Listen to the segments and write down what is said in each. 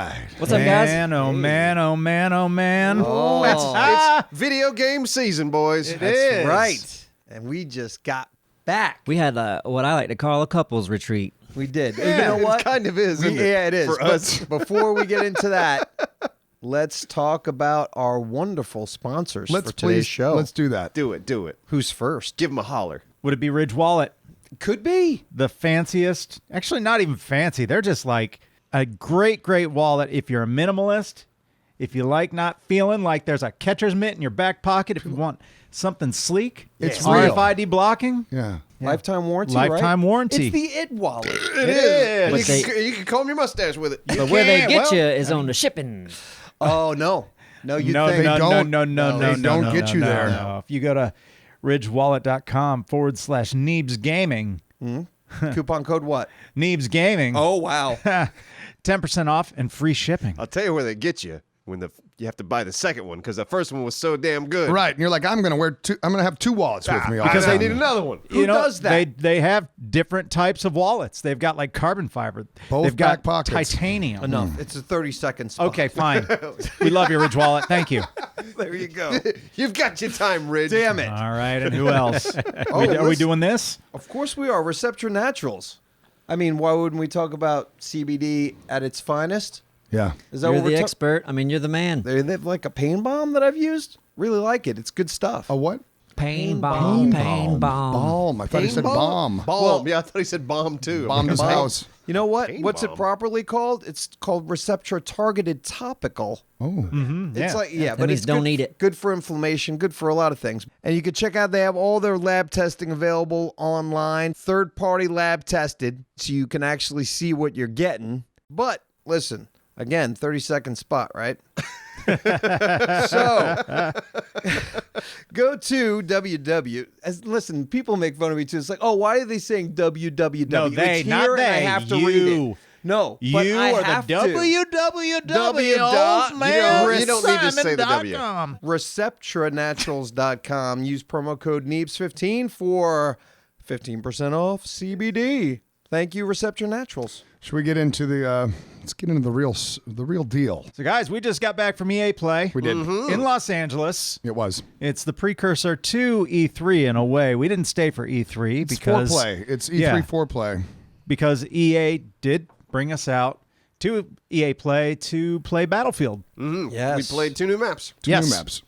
right. What's up, guys? Man, oh man, oh man, oh man. Oh, it's video game season, boys. That's right. And we just got back. We had what I like to call a couples retreat. We did. Yeah, You know what? It kind of is. Isn't it? Yeah, it is. For us. But before we get into that, let's talk about our wonderful sponsors for today's show. Let's do that. Do it. Do it. Who's first? Give them a holler. Would it be Ridge Wallet? Could be. The fanciest, actually not even fancy. They're just like a great, great wallet if you're a minimalist, if you like not feeling like there's a catcher's mitt in your back pocket, if you want something sleek. It's RFID blocking. Yeah. Lifetime warranty, Lifetime right? warranty. It's the IT wallet. It is. But You can comb your mustache with it. But where they get you is on the shipping. Oh, no. No, you No, think. no, no, don't- no, no, they no, don't no, get no, you no, there. no. If you go to ridgewallet.com/Neebs Gaming, Coupon code what? Neebs Gaming, Oh, wow. 10% off and free shipping. I'll tell you where they get you when you have to buy the second one because the first one was so damn good. Right. And you're like, I'm gonna have two wallets with me. all Because the they time. need another one. Who does that? They have different types of wallets. They've got like carbon fiber. Both They've got back pockets. titanium. Enough. It's a 30-second spot. Okay, fine. We love your Ridge Wallet. Thank you. There you go. You've got your time, Ridge. Damn it. All right, and who else? Oh, Are we listen. doing this? Of course we are. Receptor Naturals. I mean, why wouldn't we talk about CBD at its finest? Yeah. Is that You're what we're the talking? expert. I mean, you're the man. They have like a pain bomb that I've used. Really like it. It's good stuff. A what? Pain bomb. Balm. I thought he said bomb. Bomb. Yeah, I thought he said bomb too. Bombed his house. You know what? Pain What's bomb. it properly called? It's called Receptor Targeted Topical. Oh. It's like That but means it's don't good, eat it. Good for inflammation. Good for a lot of things. And you can check out. They have all their lab testing available online, third-party lab tested, so you can actually see what you're getting. But listen, again, 30-second spot, right? So go to www. Listen, people make fun of me too. It's like, oh, why are they saying www? No, they, it's not here and I they, have to you. read it. No, but You I are have the to. www. dot- old man you don't need to say the W. Simon.com. Receptranaturals.com. Use promo code Neebs15 for 15% off CBD. Thank you, Receptor Naturals. Should we get into the? Let's get into the real deal. So, guys, we just got back from EA Play. We did. In Los Angeles. It was. It's the precursor to E3 in a way. We didn't stay for E3 It's because foreplay. It's E3 Yeah. foreplay. because EA did bring us out to EA Play to play Battlefield. Yes. We played 2 new maps. Two Yes. new maps.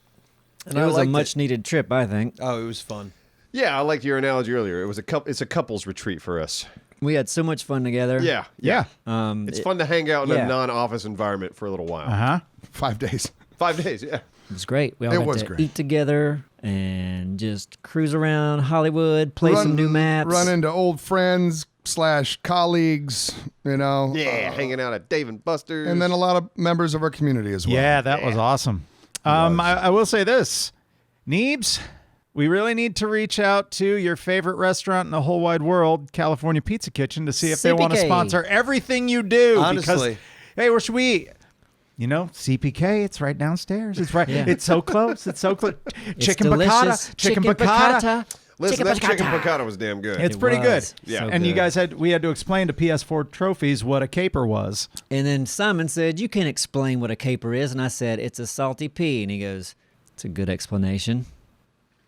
And It I was a liked much-needed trip, I think. Oh, it was fun. Yeah, I liked your analogy earlier. It's a couples retreat for us. We had so much fun together. Yeah. Yeah. It's fun to hang out in yeah. a non-office environment for a little while. Uh-huh. 5 days. 5 days, yeah. It was great. We all It got was to great. eat together and just cruise around Hollywood, play some new maps. Run into old friends / colleagues. You know. Yeah, hanging out at Dave and Buster's. And then a lot of members of our community as well. Yeah, that was awesome. I will say this. Neebs, we really need to reach out to your favorite restaurant in the whole wide world, California Pizza Kitchen, to see if they want to CPK. sponsor everything you do. Honestly. Because, hey, where should we eat? You know, CPK, it's right downstairs. It's right. Yeah. It's so close. It's so close. It's Chicken delicious. piccata. Chicken piccata. Listen, that chicken piccata was damn good. It's It pretty good. was. Yeah. So And you good. guys we had to explain to PS4 trophies what a caper was. And then Simon said, "You can't explain what a caper is." And I said, "It's a salty pea." And he goes, "It's a good explanation."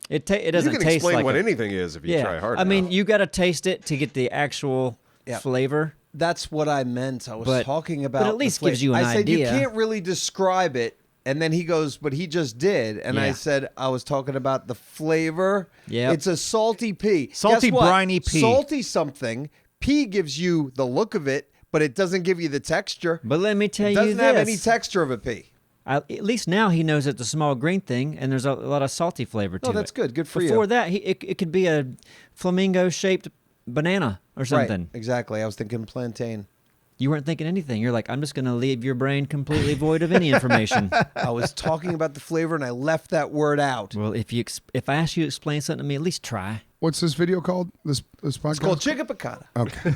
It you doesn't can taste explain like what a, anything is if you yeah. try hard I enough. mean, you got to taste it to get the actual Yeah. flavor. That's what I meant. I was But- talking but about. at least the flavor. gives you an I said idea. you can't really describe it, and then he goes, "But he just did." And I Yeah. said I was talking about the flavor. Yep. It's a salty pea. Salty, Guess what? briny pea. Salty something. Pea gives you the look of it, but it doesn't give you the texture. But let me tell It you doesn't this. have any texture of a pea. At least now he knows it's a small green thing, and there's a lot of salty flavor to it. Oh, that's good. Good for you. Before that, it could be a flamingo-shaped banana or something. Right. Exactly. I was thinking plantain. You weren't thinking anything. You're like, I'm just going to leave your brain completely void of any information. I was talking about the flavor, and I left that word out. Well, if I ask you to explain something to me, at least try. What's this video called? This podcast? It's called chicken piccata. Okay.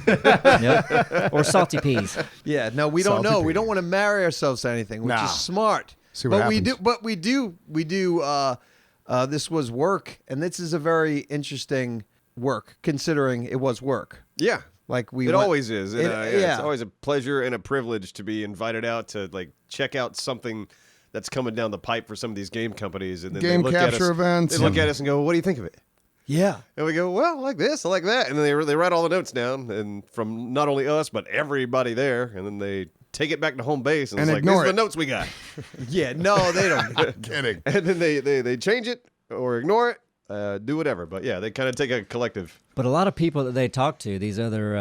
Yep. Or salty peas. Yeah, no, we don't Salty know. pea. We don't want to marry ourselves to anything, which Nah. is smart. See what but we happens. do. But we do. This was work, and this is a very interesting work, considering it was work. yeah. Like we It went- always is. And, It- It's always a pleasure and a privilege to be invited out to like check out something that's coming down the pipe for some of these game companies, and then Game they look at capture us, events They look and- at us and go, "What do you think of it?" Yeah. And we go, "Well, I like this, I like that," and then they write all the notes down, and from not only us but everybody there, and then they take it back to home base and, And it's like, ignore "These are it. the notes we got," Yeah. No, they don't. Kidding. and then they change it or ignore it, do whatever. But yeah, they kind of take a collective. But a lot of people that they talk to, these other,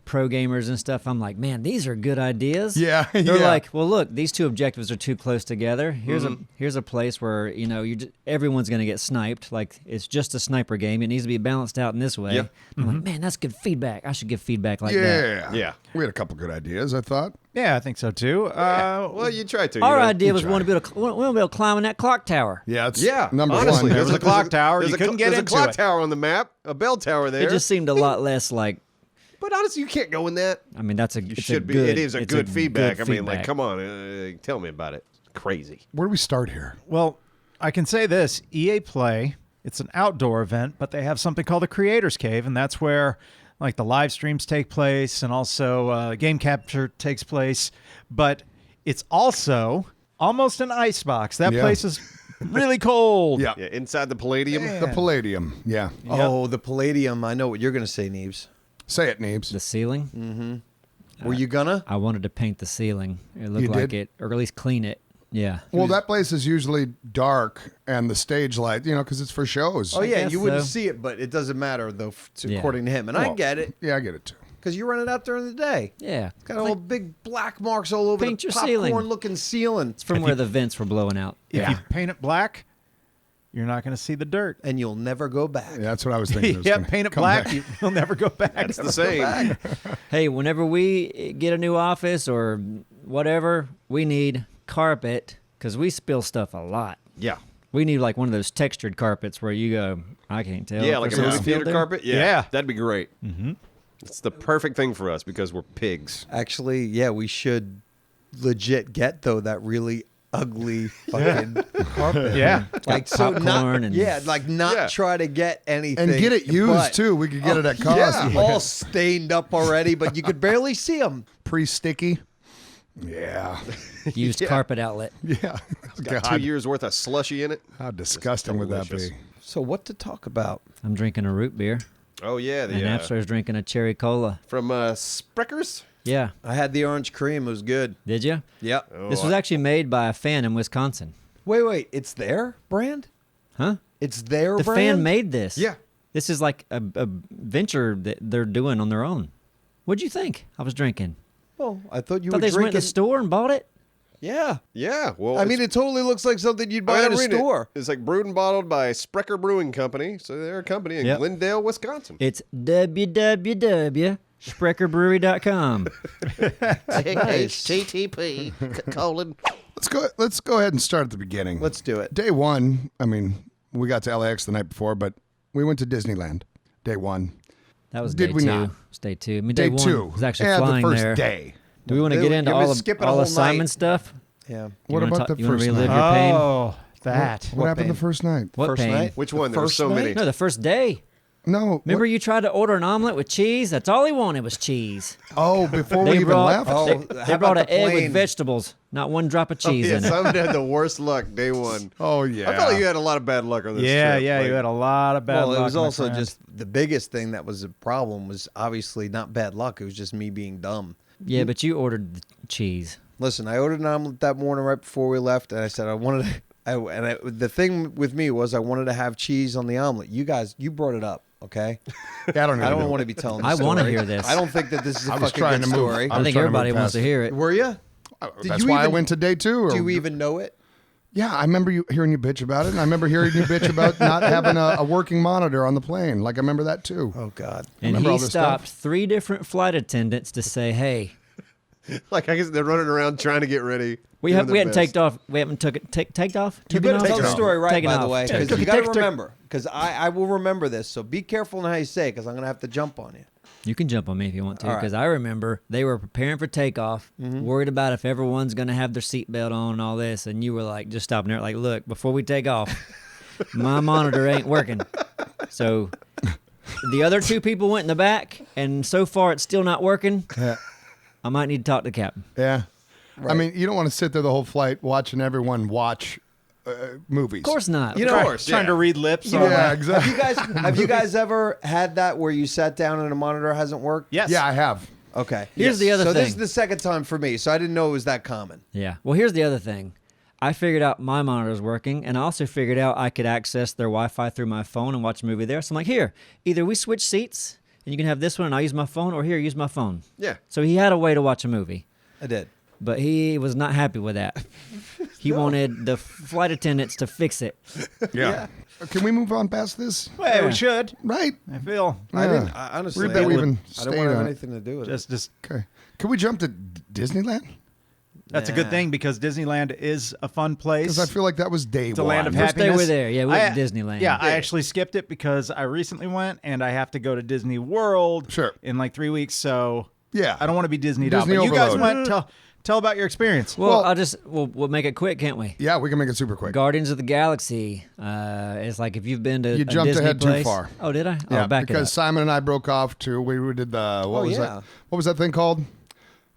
pro gamers and stuff, I'm like, man, these are good ideas. Yeah, They're yeah. like, well, look, these two objectives are too close together. Here's a place where everyone's going to get sniped. Like it's just a sniper game. It needs to be balanced out in this way. Yeah. I'm like, man, that's good feedback. I should give feedback like that. Yeah. Yeah. We had a couple good ideas, I thought. Yeah, I think so too. Well, you try to. Our you know? idea was we want to be able to climb in that clock tower. Yeah, it's Yeah, number honestly, one. there's a clock tower. You couldn't get there's into a clock it. tower on the map, a bell tower there. It just seemed a lot less like. But honestly, you can't go in that. I mean, it's Should a be. good. It is a it's good feedback. good I mean, like, feedback. come on, tell me about it. Crazy. Where do we start here? Well, I can say this: EA Play. It's an outdoor event, but they have something called the Creators Cave, and that's where like the live streams take place, and also game capture takes place. But it's also almost an ice box. That Yeah. place is really cold. Yeah. Yeah, inside the Palladium. Yeah. The Palladium. Yeah. Oh, the Palladium. I know what you're going to say, Neebs. Say it, Neebs. The ceiling. Were you gonna? I wanted to paint the ceiling. It looked You like did? it, or at least clean it. Yeah. Well, that place is usually dark, and the stage light, because it's for shows. Oh yeah, guess you wouldn't so. see it, but it doesn't matter though, Yeah. according to him. And I Well, get it Yeah, I get it too. because you run it out during the day. Yeah. It's got all big black marks all over Paint the your ceiling. popcorn-looking ceiling, It's from where the vents were blowing out. If you paint it black, you're not going to see the dirt. and you'll never go back. Yeah, that's what I was thinking. It was Yeah, gonna paint it come black, back. you'll never go back. It's the same. Hey, whenever we get a new office or whatever, we need carpet because we spill stuff a lot. Yeah. We need like one of those textured carpets where you go, I can't tell. Yeah, if like a there's movie spilled theater there. carpet. Yeah. That'd be great. Mm-hmm. It's the perfect thing for us because we're pigs. Actually, yeah, we should legit get though that really ugly fucking carpet. Yeah. Like so not popcorn and- like not Yeah. try to get anything And get it used but- too. We could get it at cost. Yeah, all stained up already, but you could barely see them. Pre-sticky. Yeah. Used carpet outlet. Yeah. Got God, 2 years worth of slushy in it. how disgusting would that delicious. be? So what to talk about? I'm drinking a root beer, Oh yeah, and the Napster's drinking a cherry cola. from Spreckers. Yeah. I had the orange cream. It was good. Did you? Yep. Oh, This was actually made by a fan in Wisconsin. Wait. It's their brand? Huh? It's their The brand? fan made this. Yeah. This is like a venture that they're doing on their own. What'd you think I was drinking? Well, I thought you Thought were they just went to drinking. the store and bought it? Yeah. Yeah. Well, I mean, it totally looks like something you'd buy I'm at a reading it. store. It's like brewed and bottled by Sprecher Brewing Company. So they're a company in Yep. Glendale, Wisconsin. It's www.spreckerbrewery.com. HTTP colon. Let's go ahead and start at the beginning. Let's do it. Day one, I mean, we got to LAX the night before, but we went to Disneyland. Day one. That was Did day we two. not? It was day two. I mean, Day day two. one was actually yeah, flying the first there. day. Do we want to Dude, get into you all were of skipping a all whole the Simon night. stuff? Yeah. What You wanna about the you wanna first relive night? your pain? Oh, that. What happened pain? the first night? What First pain? night? Which The one? There were first so night? many. No, the first day. No. Remember what- you tried to order an omelet with cheese? That's all he wanted was cheese. Oh, before we They even brought, left? Oh, they, how they about brought the an egg plane? with vegetables, not one drop of Oh, cheese yeah, in it. Simon had the worst luck day one. Oh, yeah. I felt like you had a lot of bad luck on this Yeah, trip. yeah, Like, you had a lot of bad Well, luck. it was my also friend. just the biggest thing that was a problem was obviously not bad luck. It was just me being dumb. Yeah, but you ordered the cheese. Listen, I ordered an omelet that morning right before we left, and I said I wanted to. The thing with me was I wanted to have cheese on the omelet. You guys, you brought it up, okay? Yeah, I don't, I even don't know. want to be telling. The I story. wanna hear this. I don't think that this is a I was fucking trying good to move. story. I I was think trying to everybody move wants to past hear it. Were you? Did That's you why I even- went to day two. Or, Do you even know it? Yeah, I remember hearing you bitch about it, and I remember hearing you bitch about not having a working monitor on the plane. Like, I remember that, too. Oh God. And Remember all he this stopped stuff? 3 different flight attendants to say, "Hey, Like I guess they're running around trying to get ready. we doing hadn't their taken best. off. We haven't taken off. You Taken better off? tell the off. story right, Taken by the off. way, Take- because take- you got to take- remember. Because I will remember this. So be careful in how you say it, because I'm gonna have to jump on you. You can jump on me if you want to, All right. because I remember they were preparing for takeoff, worried about if everyone's going to have their seatbelt on and all this, and you were like, just stopping there, like, look, before we take off, my monitor ain't working. So the other 2 people went in the back, and so far it's still not working. Yeah. I might need to talk to the captain. Yeah. I mean, you don't want to sit there the whole flight watching everyone watch movies. Of course not. You know, Trying to read lips. Yeah, all that. exactly. have you guys ever had that where you sat down and a monitor hasn't worked? Yes. Yeah, I have. Okay. Here's the other so thing. this is the second time for me, so I didn't know it was that common. Yeah. Well, here's the other thing. I figured out my monitor's working, and I also figured out I could access their Wi-Fi through my phone and watch a movie there. So I'm like, here, either we switch seats, and you can have this one, and I'll use my phone, or here, use my phone. Yeah. So he had a way to watch a movie, I did. but he was not happy with that. He wanted the flight attendants to fix it. Yeah. Can we move on past this? Well, we should. Right. I feel. I didn't. Honestly, Weird that we even I don't stayed want to have on it. anything to do with it. Just Okay. Can we jump to Disneyland? that's a good Nah. thing because Disneyland is a fun place. Because I feel like that was day It's a one. land of First day happiness. we're there. Yeah, we went to Disneyland. Yeah, I actually skipped it because I recently went and I have to go to Disney World Sure. in like 3 weeks. So Yeah. I don't want to be Disneyed out. Disney But you guys overload. went. Tell about your experience. Well, Well- we'll make it quick, can't we? Yeah, we can make it super quick. Guardians of the Galaxy. It's like if you've been to You a jumped Disney ahead too place. far. Oh, did I? Yeah, Oh, back it because up. Simon and I broke off to we did the what was yeah. that? What was that thing called?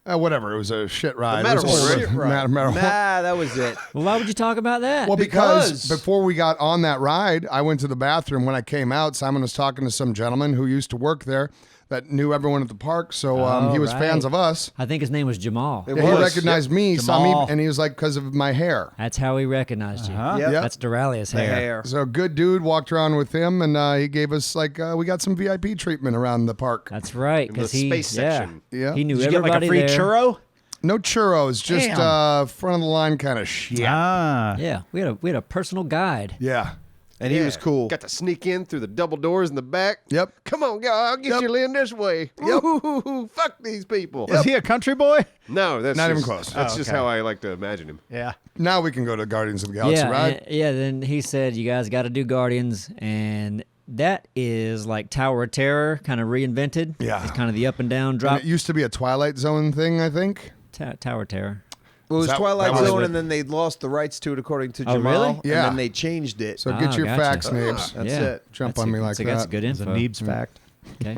Whatever. It was a shit ride. It was Matterhorn, a right? shit ride. Matterhorn. Nah, that was it. Well, why would you talk about that? Well, because Because- before we got on that ride, I went to the bathroom. When I came out, Simon was talking to some gentleman who used to work there that knew everyone at the park. So he was right. fans of us. I think his name was Jamal. It Yeah, he was. recognized me, saw Jamal. me, and he was like, because of my hair. That's how he recognized you. Uh-huh. Yep. That's Duralia's The hair. hair. So good dude, walked around with him, and he gave us like we got some VIP treatment around the park. That's right, In the because he space section. Yeah. he knew Did you get like a everybody free there. churro? No churros, just Damn. front of the line kind of shit. Ah. Yeah, we had a personal guide. Yeah. And he was cool. Got to sneak in through the double doors in the back. Yep. Come on, y'all. I'll get you in this way. Yep. Ooh, fuck these people. Was he a country boy? No, that's Not even just- close. That's Oh, just okay. how I like to imagine him. Yeah. Now we can go to Guardians of the Galaxy, yeah, right? Then he said you guys got to do Guardians, and that is like Tower of Terror, kind of reinvented. Yeah. It's kind of the up and down And drop. it used to be a Twilight Zone thing, I think. Tower of Terror. Well, it was That- Twilight that was Zone, with- and then they lost the rights to it, according to Oh, Jamal. really? And Yeah. then they changed it. So get your gotcha. facts, Neebs. That's yeah. it. Jump That's on me like that's that. good It's a info. Neebs fact. Okay.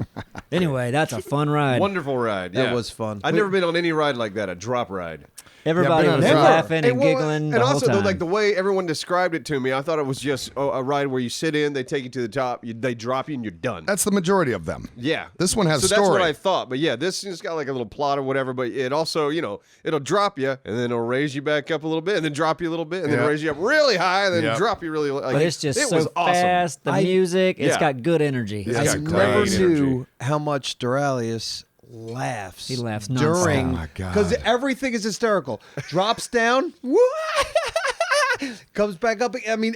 Anyway, that's a fun ride. Wonderful ride. That yeah. was fun. I've never been on any ride like that, a drop ride. Everybody Yeah, been was on a drop. laughing and well, giggling the and whole also, time. like the way everyone described it to me, I thought it was just a ride where you sit in, they take you to the top, they drop you, and you're done. That's the majority of them. Yeah. This one has so story. that's what I thought. But yeah, this has got like a little plot or whatever, but it also, it'll drop you and then it'll raise you back up a little bit and then drop you a little bit and then Yeah. raise you up really high and then Yeah. drop you really low. Like, but it's just it so was awesome. fast. The music, it's Yeah. got good energy. Yeah. I It's got never great knew how much Duralius laughs. He laughs during nonstop. Oh, my God. because everything is hysterical. Drops down, comes back up. I mean,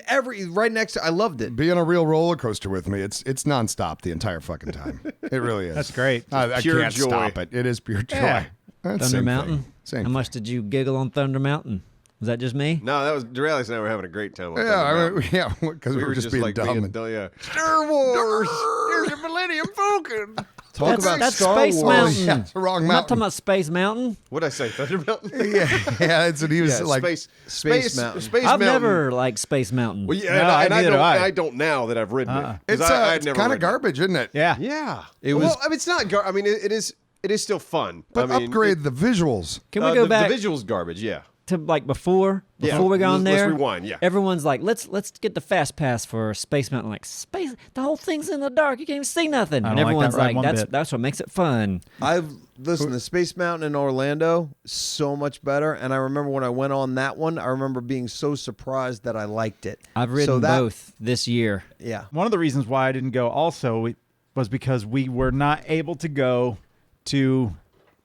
right next to. I loved it. Be on a real roller coaster with me. It's nonstop the entire fucking time. It really is. That's great. I Pure can't joy. stop it. It is pure joy. Yeah. That's Thunder same Mountain. thing. Same How much did you giggle on Thunder Mountain? Was that just me? No, that was Duralis and I were having a great time. on Yeah, Thunder I Mountain. mean, yeah, because we were just being like dumb. yeah. Star Wars. There's a Millennium Falcon. Talk about that's Star Space Wars. Mountain. Yeah, it's the wrong I'm not mountain. talking about Space Mountain. What'd I say? Thunder Mountain? yeah, that's what he was Yeah, like. Space Mountain. Space I've Mountain. never liked Space Mountain. Well, yeah, No, and neither do I. I don't now that I've ridden it. 'Cause It's, I had it's never kind of ridden it. garbage, isn't it? Yeah. Yeah, It was- Well, I mean, it's not. I mean, it is. It is still fun. But I mean, upgrade the visuals. Can we go the, back The visuals garbage. Yeah. to like before Yeah. we go on Let's there? rewind, yeah. Everyone's like, let's get the fast pass for Space Mountain. Like space, the whole thing's in the dark. You can't even see nothing. I And don't like everyone's that ride like, one that's bit. that's what makes it fun. I've listened to Space Mountain in Orlando, so much better. And I remember when I went on that one, I remember being so surprised that I liked it. I've ridden so that, both this year. Yeah. One of the reasons why I didn't go also was because we were not able to go to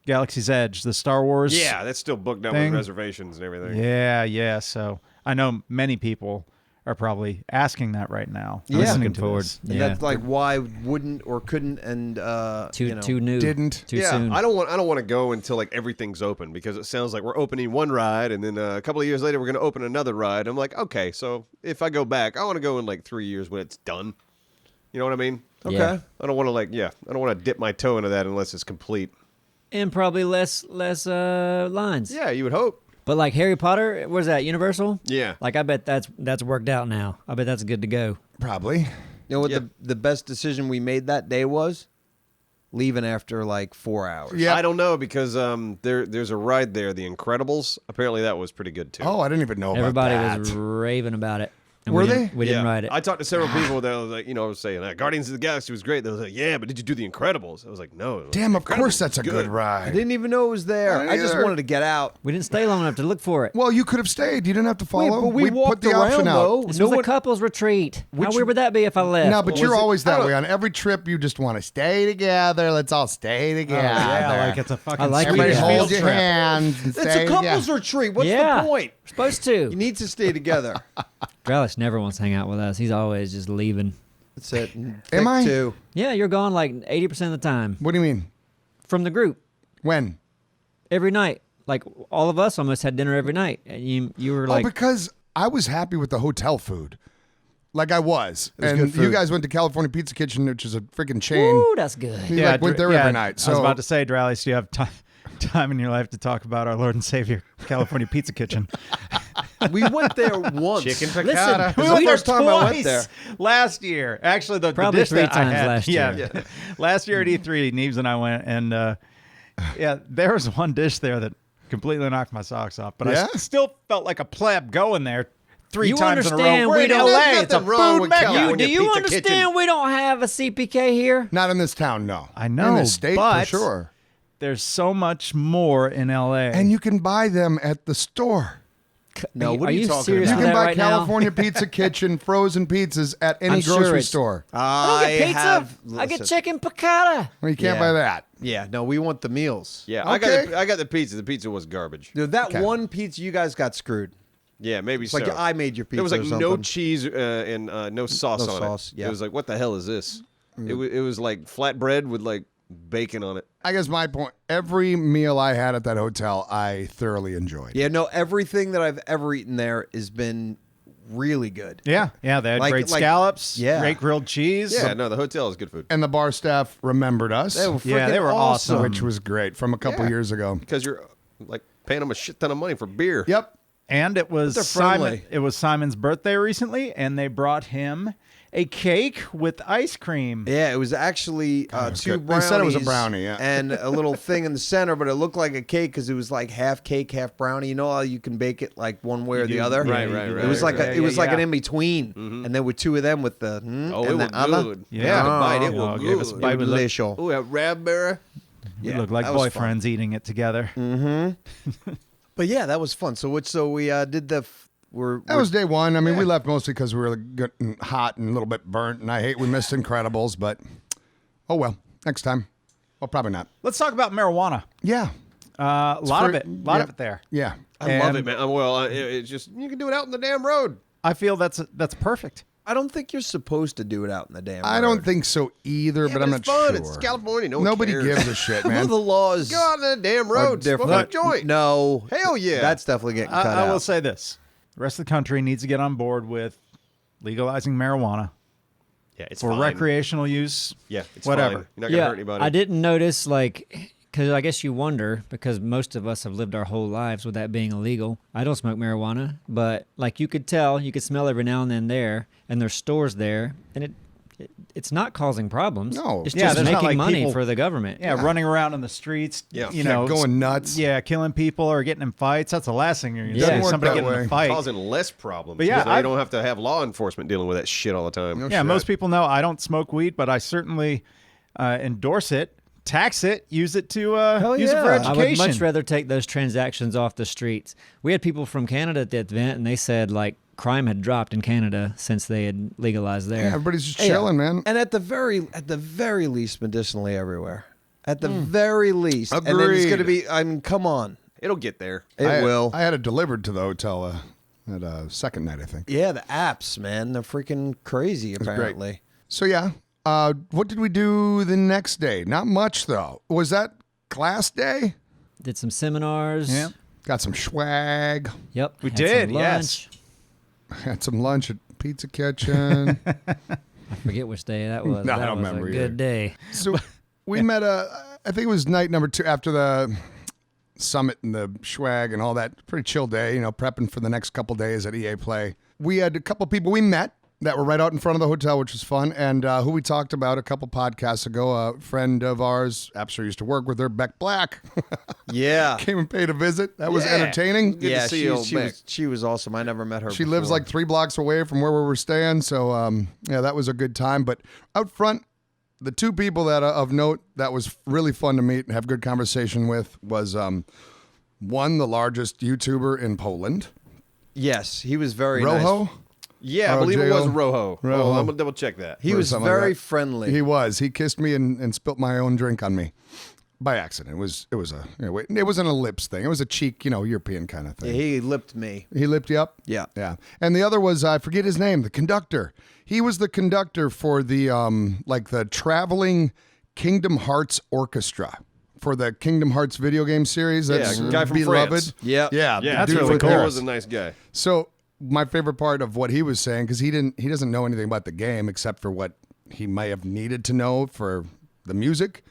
Galaxy's Edge, the Star Wars. Yeah, that's still booked out Thing. with reservations and everything. Yeah. So I know many people are probably asking that right now. Yeah. listening Looking to forward. this. And Yeah. that's like why wouldn't or couldn't and Too new. Didn't. Too Yeah, soon. I don't want to go until like everything's open because it sounds like we're opening one ride and then a couple of years later we're going to open another ride. I'm like, okay, so if I go back, I want to go in like 3 years when it's done. You know what I mean? Okay. Yeah. I don't want to I don't want to dip my toe into that unless it's complete. And probably less lines. Yeah, you would hope. But like Harry Potter, where's that? Universal? Yeah. Like I bet that's worked out now. I bet that's good to go. Probably. You know what Yeah. the best decision we made that day was? leaving after like 4 hours. Yeah. I don't know because there's a ride there, The Incredibles. Apparently that was pretty good too. Oh, I didn't even know Everybody about that. was raving about it. And Were we didn't- they? We didn't ride it. I talked to several people that was like, I was saying, Guardians of the Galaxy was great. They was like, yeah, but did you do The Incredibles? I was like, no. Damn, of Incredibles course that's a is good I ride. didn't even know it was there. I I just either. wanted to get out. We didn't stay long enough to look for it. Well, you could have stayed. You didn't have to follow. Wait, but we put walked the around option out. though. This No was a one- couple's retreat. How Which- weird would that be if I left? No, but you're always that I way. On every trip, you just want to stay together. Let's all stay together. Yeah, like it's a fucking I like Swedish Everybody it. hold field your trip. hands and It's stay a couples together. retreat. What's Yeah. the point? We're supposed to. You need to stay together. Drellish never wants to hang out with us. He's always just leaving. That's it. Am I? Too. Yeah, you're gone like 80% of the time What do you mean? from the group When? every night. Like all of us almost had dinner every night, and you were like, oh, because I was happy with the hotel food. Like I was. was And good you food. guys went to California Pizza Kitchen, which is a freaking chain. "Ooh, that's good." You like went there every night. So I was about to say, Drellish, do you have time in your life to talk about our Lord and Savior, California Pizza Kitchen? We went there once. Chicken Listen, piccata. was the first time I went there. last year. Actually, the Probably dish 3 that I times had, last yeah, year. last year at E3, Neebs and I went, and yeah, there was one dish there that completely knocked my socks off. But Yeah? I still felt like a pleb going there three You times in a row. understand We're we in don't- LA. There's It's a nothing wrong food with mecca. California. Do you Pizza understand Kitchen. we don't have a CPK here? not in this town, no. I know, In this state, for but sure. there's so much more in LA. And you can buy them at the store. No, what are are you you talking serious You about? with can that buy right now? California Pizza Kitchen frozen pizzas at any I'm sure grocery it's- store. I don't get pizza. have- I get listen. chicken piccata. Well, you can't Yeah. buy that. Yeah, no, we want the meals. Yeah, Okay. I got the pizza. The pizza was garbage. Dude, that Okay. one pizza you guys got screwed. Yeah, maybe It's so. like I made your pizza. There was like or no something. cheese and no sauce No on sauce, it. yeah. It was like, what the hell is this? It was like flatbread with like bacon on it. I guess my point, every meal I had at that hotel, I thoroughly enjoyed. Yeah, no, everything that I've ever eaten there has been really good. yeah, they had Like- great like- scallops, yeah. great grilled cheese. Yeah, no, the hotel is good food And the bar staff remembered us, They were Yeah, they freaking were awesome. which was great from a couple Yeah. years ago. because you're like paying them a shit ton of money for beer. Yep. And it was they're Simon. friendly. It was Simon's birthday recently, and they brought him a cake with ice cream. Yeah, it was actually was two good. They brownies. said it was a brownie, yeah. And a little thing in the center, but it looked like a cake because it was like half cake, half brownie. You know how you can bake it like one way or the other? Right, Yeah, right, you right. do It was that. like Yeah, it was yeah, like yeah. an in between, and there were two of them with the Oh, and it was the other. good. Yeah. The bite, it Oh, was gave us a good. bite. We looked- Delicious. Oh, that raspberry. We Yeah, looked like that was fun. boyfriends eating it together. But yeah, that was fun. So we did the That was day one. I mean, we left mostly because we were getting hot and a little bit burnt, and I hate we missed Incredibles, but oh well. Next time. Well, probably not. Let's talk about marijuana. Yeah. A lot of for- it. A lot yeah. of it there. Yeah. I love And it, man. Well, it's just you can do it out in the damn road. I feel that's perfect. I don't think you're supposed to do it out in the damn. I don't road. think so either, Yeah, but I'm not it's fun. sure. It's California. No one Nobody cares. gives a shit, Well, man. the laws Go out in the damn are road. Smoke different. a joint. No, Hell yeah. that's definitely getting cut I out. will say this: the rest of the country needs to get on board with legalizing marijuana Yeah, it's for fine. recreational use. Yeah, it's whatever. fine. You're not gonna hurt anybody. I didn't notice, like, because I guess you wonder, because most of us have lived our whole lives with that being illegal. I don't smoke marijuana, but like you could tell, you could smell every now and then there, and there's stores there, and it's not causing problems. No. It's Yeah, just there's not making like money people- for the government. Yeah, running around in the streets. Yeah. you Yeah, know, going nuts. Yeah, killing people or getting in fights. That's the last thing you're going to Doesn't see. work Somebody that getting in way. a fight. causing less problems. But yeah, because they don't have to have law enforcement dealing with that shit all the time. No Yeah, shit. most people know I don't smoke weed, but I certainly endorse it, tax it, use it to use it for yeah. education. I would much rather take those transactions off the streets. We had people from Canada at the event, and they said like crime had dropped in Canada since they had legalized there. Yeah, everybody's just Yeah. chilling, man. And at the very least, medicinally everywhere. At the very least, and then it's Agreed. going to be. I mean, come on, It'll get there. it will. I had it delivered to the hotel at second night, I think. Yeah, the apps, man, they're freaking crazy. great. Apparently, So yeah, what did we do the next day? Not much though. Was that class day? Did some seminars. Yeah. Got some swag. Yep. We had did, some yes. lunch. Had some lunch at Pizza Kitchen. I forget which day that was. No, I that don't was remember a either. good day. So we met I think it was night number 2 after the summit and the swag and all that. Pretty chill day, prepping for the next couple days at EA Play. We had a couple people we met that were right out in front of the hotel, which was fun. And who we talked about a couple podcasts ago, a friend of ours, Absol used to work with her, Beck Black, Yeah. came and paid a visit. That was Yeah. entertaining. Good to see old Beck. She was awesome. I never met her. She lives before. like 3 blocks away from where we were staying. So, yeah, that was a good time. But out front, the 2 people that of note that was really fun to meet and have good conversation with was one, the largest YouTuber in Poland, Yes, he was very nice. Rojo. Yeah, I believe it was Rojo. Rojo. Oh, I'm gonna double check that. He Or was something like very that. friendly. He was. He kissed me and spilt my own drink on me by accident. It wasn't a lips thing. It was a cheek, European kind of thing. He lipped me. He lipped you up? Yeah. Yeah. And the other was, I forget his name, the conductor. He was the conductor for the the traveling Kingdom Hearts orchestra for the Kingdom Hearts video game series. That's guy from beloved. France. Yeah. Yeah. Yeah, that's dude really from cool. He Paris. was a nice guy. So my favorite part of what he was saying, because he doesn't know anything about the game except for what he may have needed to know for the music.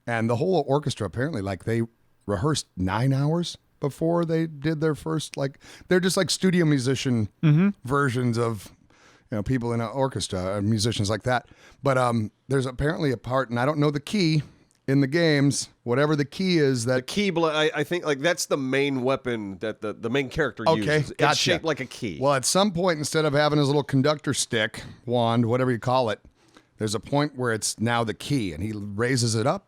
And the whole orchestra, apparently, they rehearsed 9 hours before they did their first, they're just like studio musician versions of, people in an orchestra, musicians like that. But there's apparently a part, and I don't know the key in the games, whatever the key is that. Key, I think that's the main weapon that the main character Okay, uses. gotcha. It's shaped like a key. Well, at some point, instead of having his little conductor stick, wand, whatever you call it, there's a point where it's now the key, and he raises it up.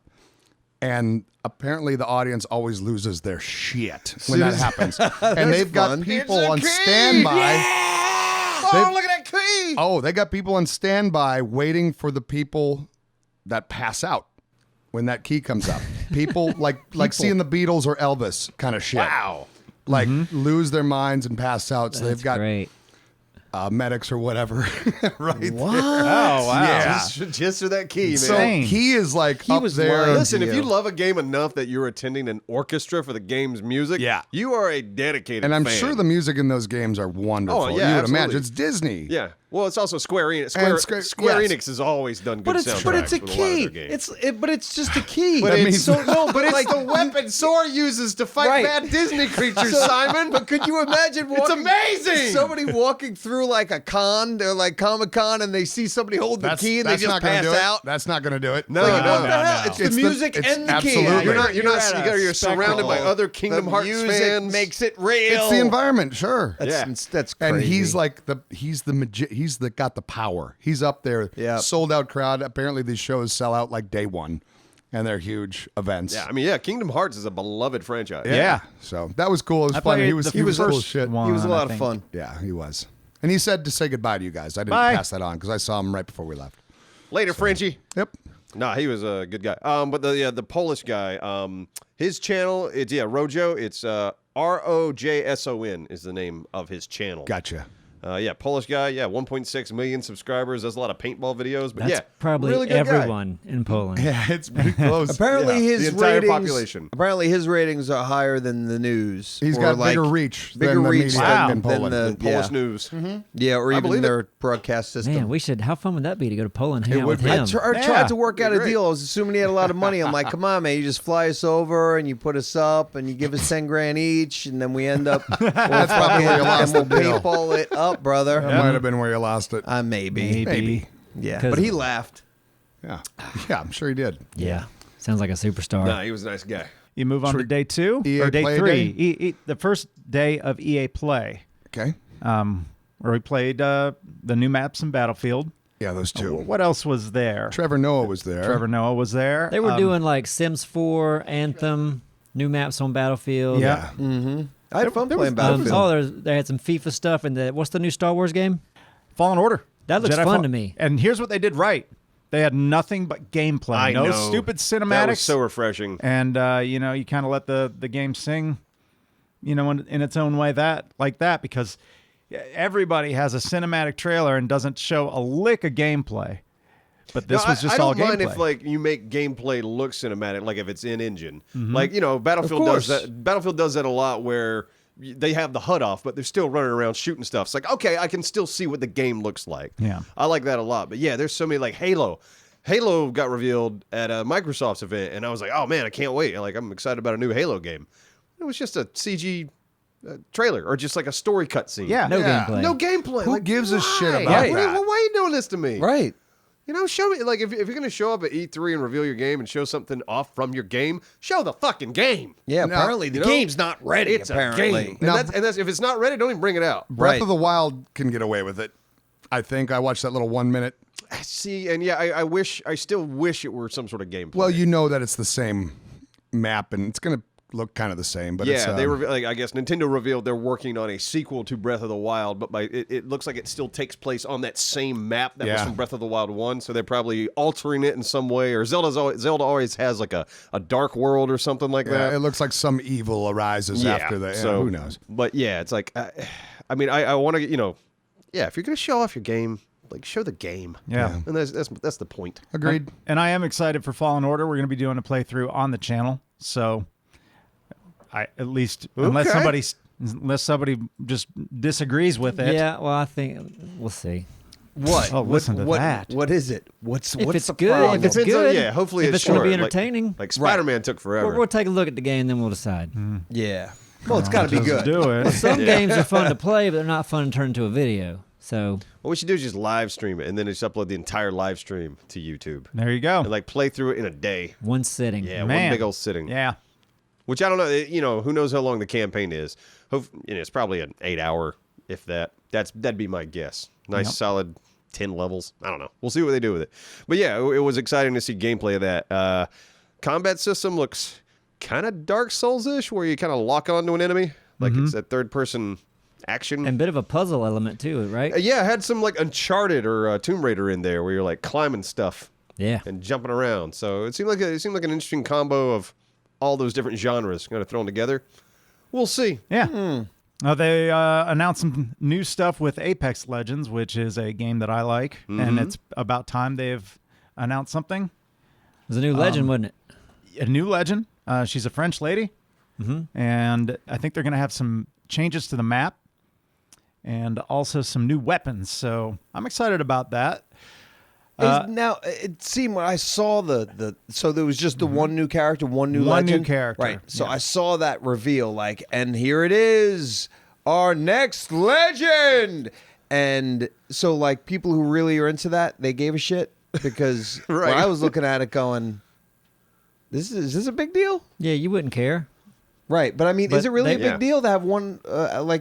And apparently the audience always loses their shit when that happens. And they've got people on standby. Oh, look at that key! Oh, they got people on standby waiting for the people that pass out when that key comes up. People like seeing the Beatles or Elvis kind of shit. Wow. Lose their minds and pass out. So That's they've got great. medics or whatever right What? there. Oh, wow. Yeah. Just for that key, man. So Dang. he is up was there. lying. Listen, if Yeah. you love a game enough that you're attending an orchestra for the game's music, Yeah. you are a dedicated And I'm fan. sure the music in those games are wonderful. Oh, yeah, you would absolutely. imagine. It's Disney. Yeah. Well, it's also Square Enix. And Square yes. Enix has always done good But it's soundtracks a with a lot of key. their games. But it's just a key. But That it's means- but it's the weapon Sora uses to fight Right. bad Disney creatures, Simon. But could you imagine walking, amazing! somebody walking through like a con, they're like Comic-Con, and they see somebody hold the key and they just not gonna pass do it. out? That's not going to do it. No, Like, no, what the no, hell? no. It's It's the music it's and the key. absolutely. You're surrounded by other Kingdom the Hearts music fans. makes it real. It's the environment, sure. That's crazy. And he's got the power. He's up there, Yeah. sold out crowd. Apparently, these shows sell out like day one, and they're huge events. Yeah, I mean, Kingdom Hearts is a beloved franchise. Yeah. So that was cool. It was I fun. played He was the cool as first shit. one, he was a I lot of think. fun. Yeah, he was. And he said to say goodbye to you guys. I didn't Bye. pass that on because I saw him right before we left. Later, Frenchie. Yep. No, he was a good guy. But the Polish guy, his channel, it's Rojo. It's ROJSON is the name of his channel. Gotcha. Polish guy. 1.6 million subscribers. Does a lot of paintball videos. But That's probably really good guy. everyone in Poland. Yeah, it's pretty close. Apparently, Yeah, his the entire ratings. population. Apparently, his ratings are higher than the news. He's or got like, bigger reach bigger than the reach media Wow. in Poland. than the Polish yeah. news. Yeah, or even believe it. their broadcast system. Man, we should. How fun would that be to go to Poland and hang out would with be. him? I Yeah. tried to work out a Great. deal. I was assuming he had a lot of money. I'm like, come on, man, you just fly us over and you put us up and you give us 10 grand each, and then we end up. That's probably where you lost we'll the deal. paintball it up, brother. That might have been where you lost it. Maybe. Maybe. Yeah, 'Cause- but he laughed. Yeah. Yeah, I'm sure he did. Yeah, sounds like a superstar. Nah, he was a nice guy. You move on to day 2 EA or day Play 3. Day? The first day of EA Play, Okay. where we played the new maps in Battlefield. Yeah, those two. What else was there? Trevor Noah was there. Trevor Noah was there. They were doing like Sims 4, Anthem, new maps on Battlefield. Yeah. I had fun there was- playing Battlefield. They had some FIFA stuff, and what's the new Star Wars game? Fallen Order. That looks fun to me. And here's what they did right. They had nothing but gameplay. I no know. stupid cinematics. That was so refreshing. And you kind of let the game sing, in its own way like that, because everybody has a cinematic trailer and doesn't show a lick of gameplay. But this was just I all don't mind gameplay. if you make gameplay look cinematic, like if it's in engine. Mm-hmm. Battlefield Of does course. that. Battlefield does that a lot where they have the HUD off, but they're still running around shooting stuff. It's like, okay, I can still see what the game looks like. Yeah. I like that a lot. But yeah, there's so many, like Halo. Halo got revealed at Microsoft's event, and I was like, oh man, I can't wait. I'm excited about a new Halo game. It was just a CG trailer or just like a story cutscene. Yeah. No Yeah. gameplay. No gameplay. Who Like, gives a shit why? about Why that? are you doing this to me? Right. You know, show me, like, if you're going to show up at E3 and reveal your game and show something off from your game, show the fucking game. Yeah, No, apparently the you know, game's not ready, It's apparently. a game. Now- And that's, if it's not ready, don't even bring it out. Breath Right. of the Wild can get away with it. I think I watched that little 1 minute. See, and yeah, I still wish it were some sort of gameplay. Well, you know that it's the same map, and it's gonna look kind of the same. But it's, yeah, they like, I guess Nintendo revealed they're working on a sequel to Breath of the Wild, but it looks like it still takes place on that same map that was Yeah. from Breath of the Wild 1, so they're probably altering it in some way. Or Zelda always has like a dark world or something like yeah, that. it looks like some evil arises after that. So who knows? But yeah, it's like I mean, I want to, if you're gonna show off your game, like show the game. Yeah. And that's the point. Agreed. And I am excited for Fallen Order. We're going to be doing a playthrough on the channel. So at least unless Okay. somebody just disagrees with it. Yeah, well, I think we'll see. What? Oh, listen to what, that. What is it? What's If it's the good, problem? if it's Depends on- good, yeah, hopefully if it's going to be short, like- entertaining, Like Spider-Man took forever. we'll take a look at the game, then we'll decide. Yeah. Well, it's got to be Just good. do it. Some games are fun to play, but they're not fun to turn into a video. So What we should do is just live stream it and then just upload the entire live stream to YouTube There you go. and like play through it in a day. one sitting. Yeah, Man. one big old sitting. Yeah. Which I don't know. Who knows how long the campaign is? It's probably an 8-hour, if that. That'd be my guess. Nice Yep. solid 10 levels. I don't know. We'll see what they do with it. But yeah, it was exciting to see gameplay of that. Combat system looks kind of Dark Souls-ish, where you kind of lock onto an enemy, like it's a third-person action. And a bit of a puzzle element too, right? Yeah, it had some like Uncharted or Tomb Raider in there, where you're like climbing stuff Yeah. and jumping around. So it seemed like an interesting combo of all those different genres kind of thrown together. We'll see. Yeah. They announced some new stuff with Apex Legends, which is a game that I like, and it's about time they've announced something. It was a new legend, wasn't it? A new legend. She's a French lady, and I think they're going to have some changes to the map and also some new weapons. So I'm excited about that. Now it seemed when I saw so there was just the one new character, one new One new legend? character, right? So yeah. I saw that reveal, and here it is, our next legend. And so, like, people who really are into that, they gave a shit because Right. when I was looking at it, going, is this a big deal? Yeah, you wouldn't care. Right, but I mean, is But it really a they- big Yeah. deal to have one?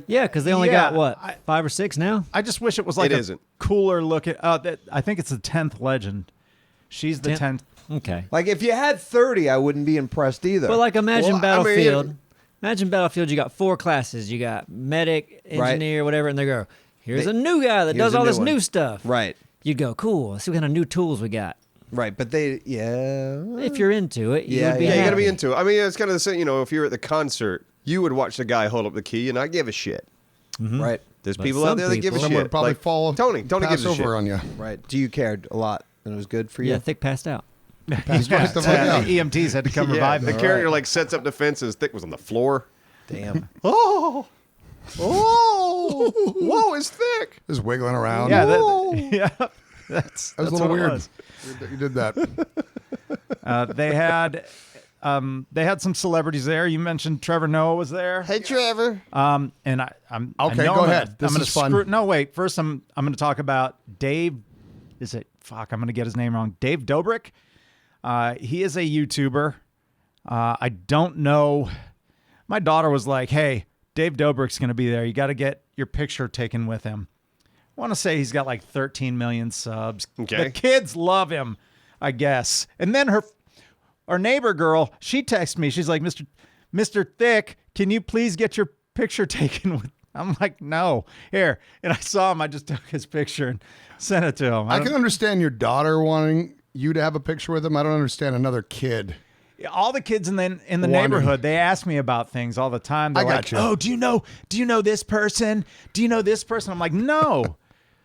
Yeah, because they only Yeah, got what 5 or 6 now. I just wish it was like It a isn't. cooler looking. I think it's the 10th legend. She's the 10th. Okay. like if you had 30, I wouldn't be impressed either. Well, like imagine Well, I mean, Battlefield. Imagine Battlefield. You got 4 classes. You got medic, Right. engineer, whatever, and they go, "Here's a new guy that here's does a all new this one." new stuff." right, You'd go, "Cool. Let's see what kind of new tools we got." right, but yeah, If you're into it, you Yeah, would be Yeah, you got to happy. be into it. I mean, it's kind of the same. If you're at the concert, you would watch the guy hold up the key and not give a shit. right, There's But people out some there that give a people- Someone shit. would probably Like, fall. Tony pass gives a over shit. on you. right. Do you cared a lot, and it was good for you? Yeah, Thick passed out. Stuff like that. The EMTs had to come Yeah, revive the me. character like sets up defenses. Thick was on the floor. Damn. Oh, whoa, it's Thick. Just wiggling around. Yeah, Whoa. that's that was a what little it weird was. that you did that. They had some celebrities there. You mentioned Trevor Noah was there. Hey, Trevor. And I Okay, know go I'm ahead. This gonna is fun. No, wait. First, I'm going to talk about Dave. Is it? Fuck, I'm going to get his name wrong. Dave Dobrik. He is a YouTuber. I don't know. My daughter was like, "Hey, Dave Dobrik's going to be there. You got to get your picture taken with him." I want to say he's got like 13 million subs. Okay. The kids love I guess. And then our neighbor girl, she texted me. She's like, Mr. Thick, can you please get your picture taken with? I'm like, no. Here. And I saw him. I just took his picture and sent it to him. I can understand your daughter wanting you to have a picture with him. I don't understand another kid. All the kids in the Wondering. neighborhood, they ask me about things all the time. They're I like, got you. "Oh, do you know this person? Do you know this person?" I'm like, "No,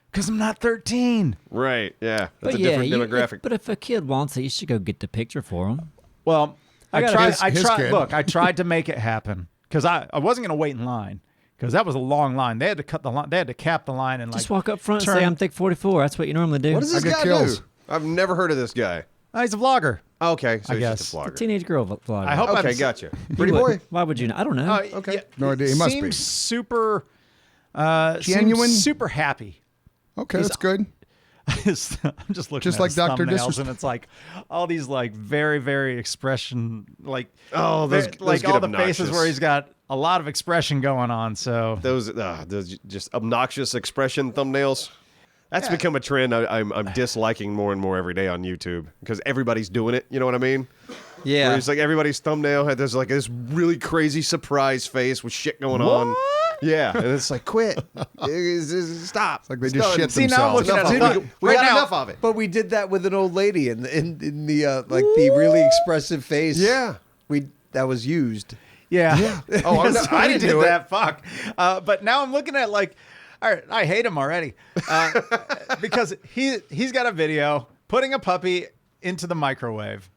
because I'm not 13." Right. Yeah. That's But a yeah, different demographic. but if a kid wants it, you should go get the picture for him. Well, I gotta- tried. his kid. Look, I tried to make it happen because I wasn't going to wait in line because that was a long line. They had to cut the line. They had to cap the line and Just like walk up front and turn. say, "I'm Thick 44." That's what you normally do. What does this I get guy kills. do? I've never heard of this guy. Oh, he's a vlogger. Okay, so I he's guess. just a vlogger. Teenage girl vlogger. I hope Okay, I'm- gotcha. You Pretty would- boy. Why would you not? I don't know. Okay. Yeah, No idea. He must seems be. super Genuine? seems super happy. Okay, that's good. I'm just looking Just at like his Dr. thumbnails, Disrespect. and it's like all these like very, very expression, like Oh, those like get all the faces obnoxious. where he's got a lot of expression going on. So Those just obnoxious expression thumbnails. That's become a trend I'm disliking more and more every day on YouTube because everybody's doing it. You know what I mean? Yeah. Where it's like everybody's thumbnail had this like this really crazy surprise face with shit going on. Yeah, and it's like quit, stop. Like they It's just done. shit See, now I'm themselves. looking at Enough it. of it. We Right got now- enough of it. But we did that with an old lady in the like the really expressive face. Yeah. That was used. yeah, Oh, I'm So not- I we didn't did do it. that. Fuck. But now I'm looking at like, all right, I hate him already because he's got a video putting a puppy into the microwave.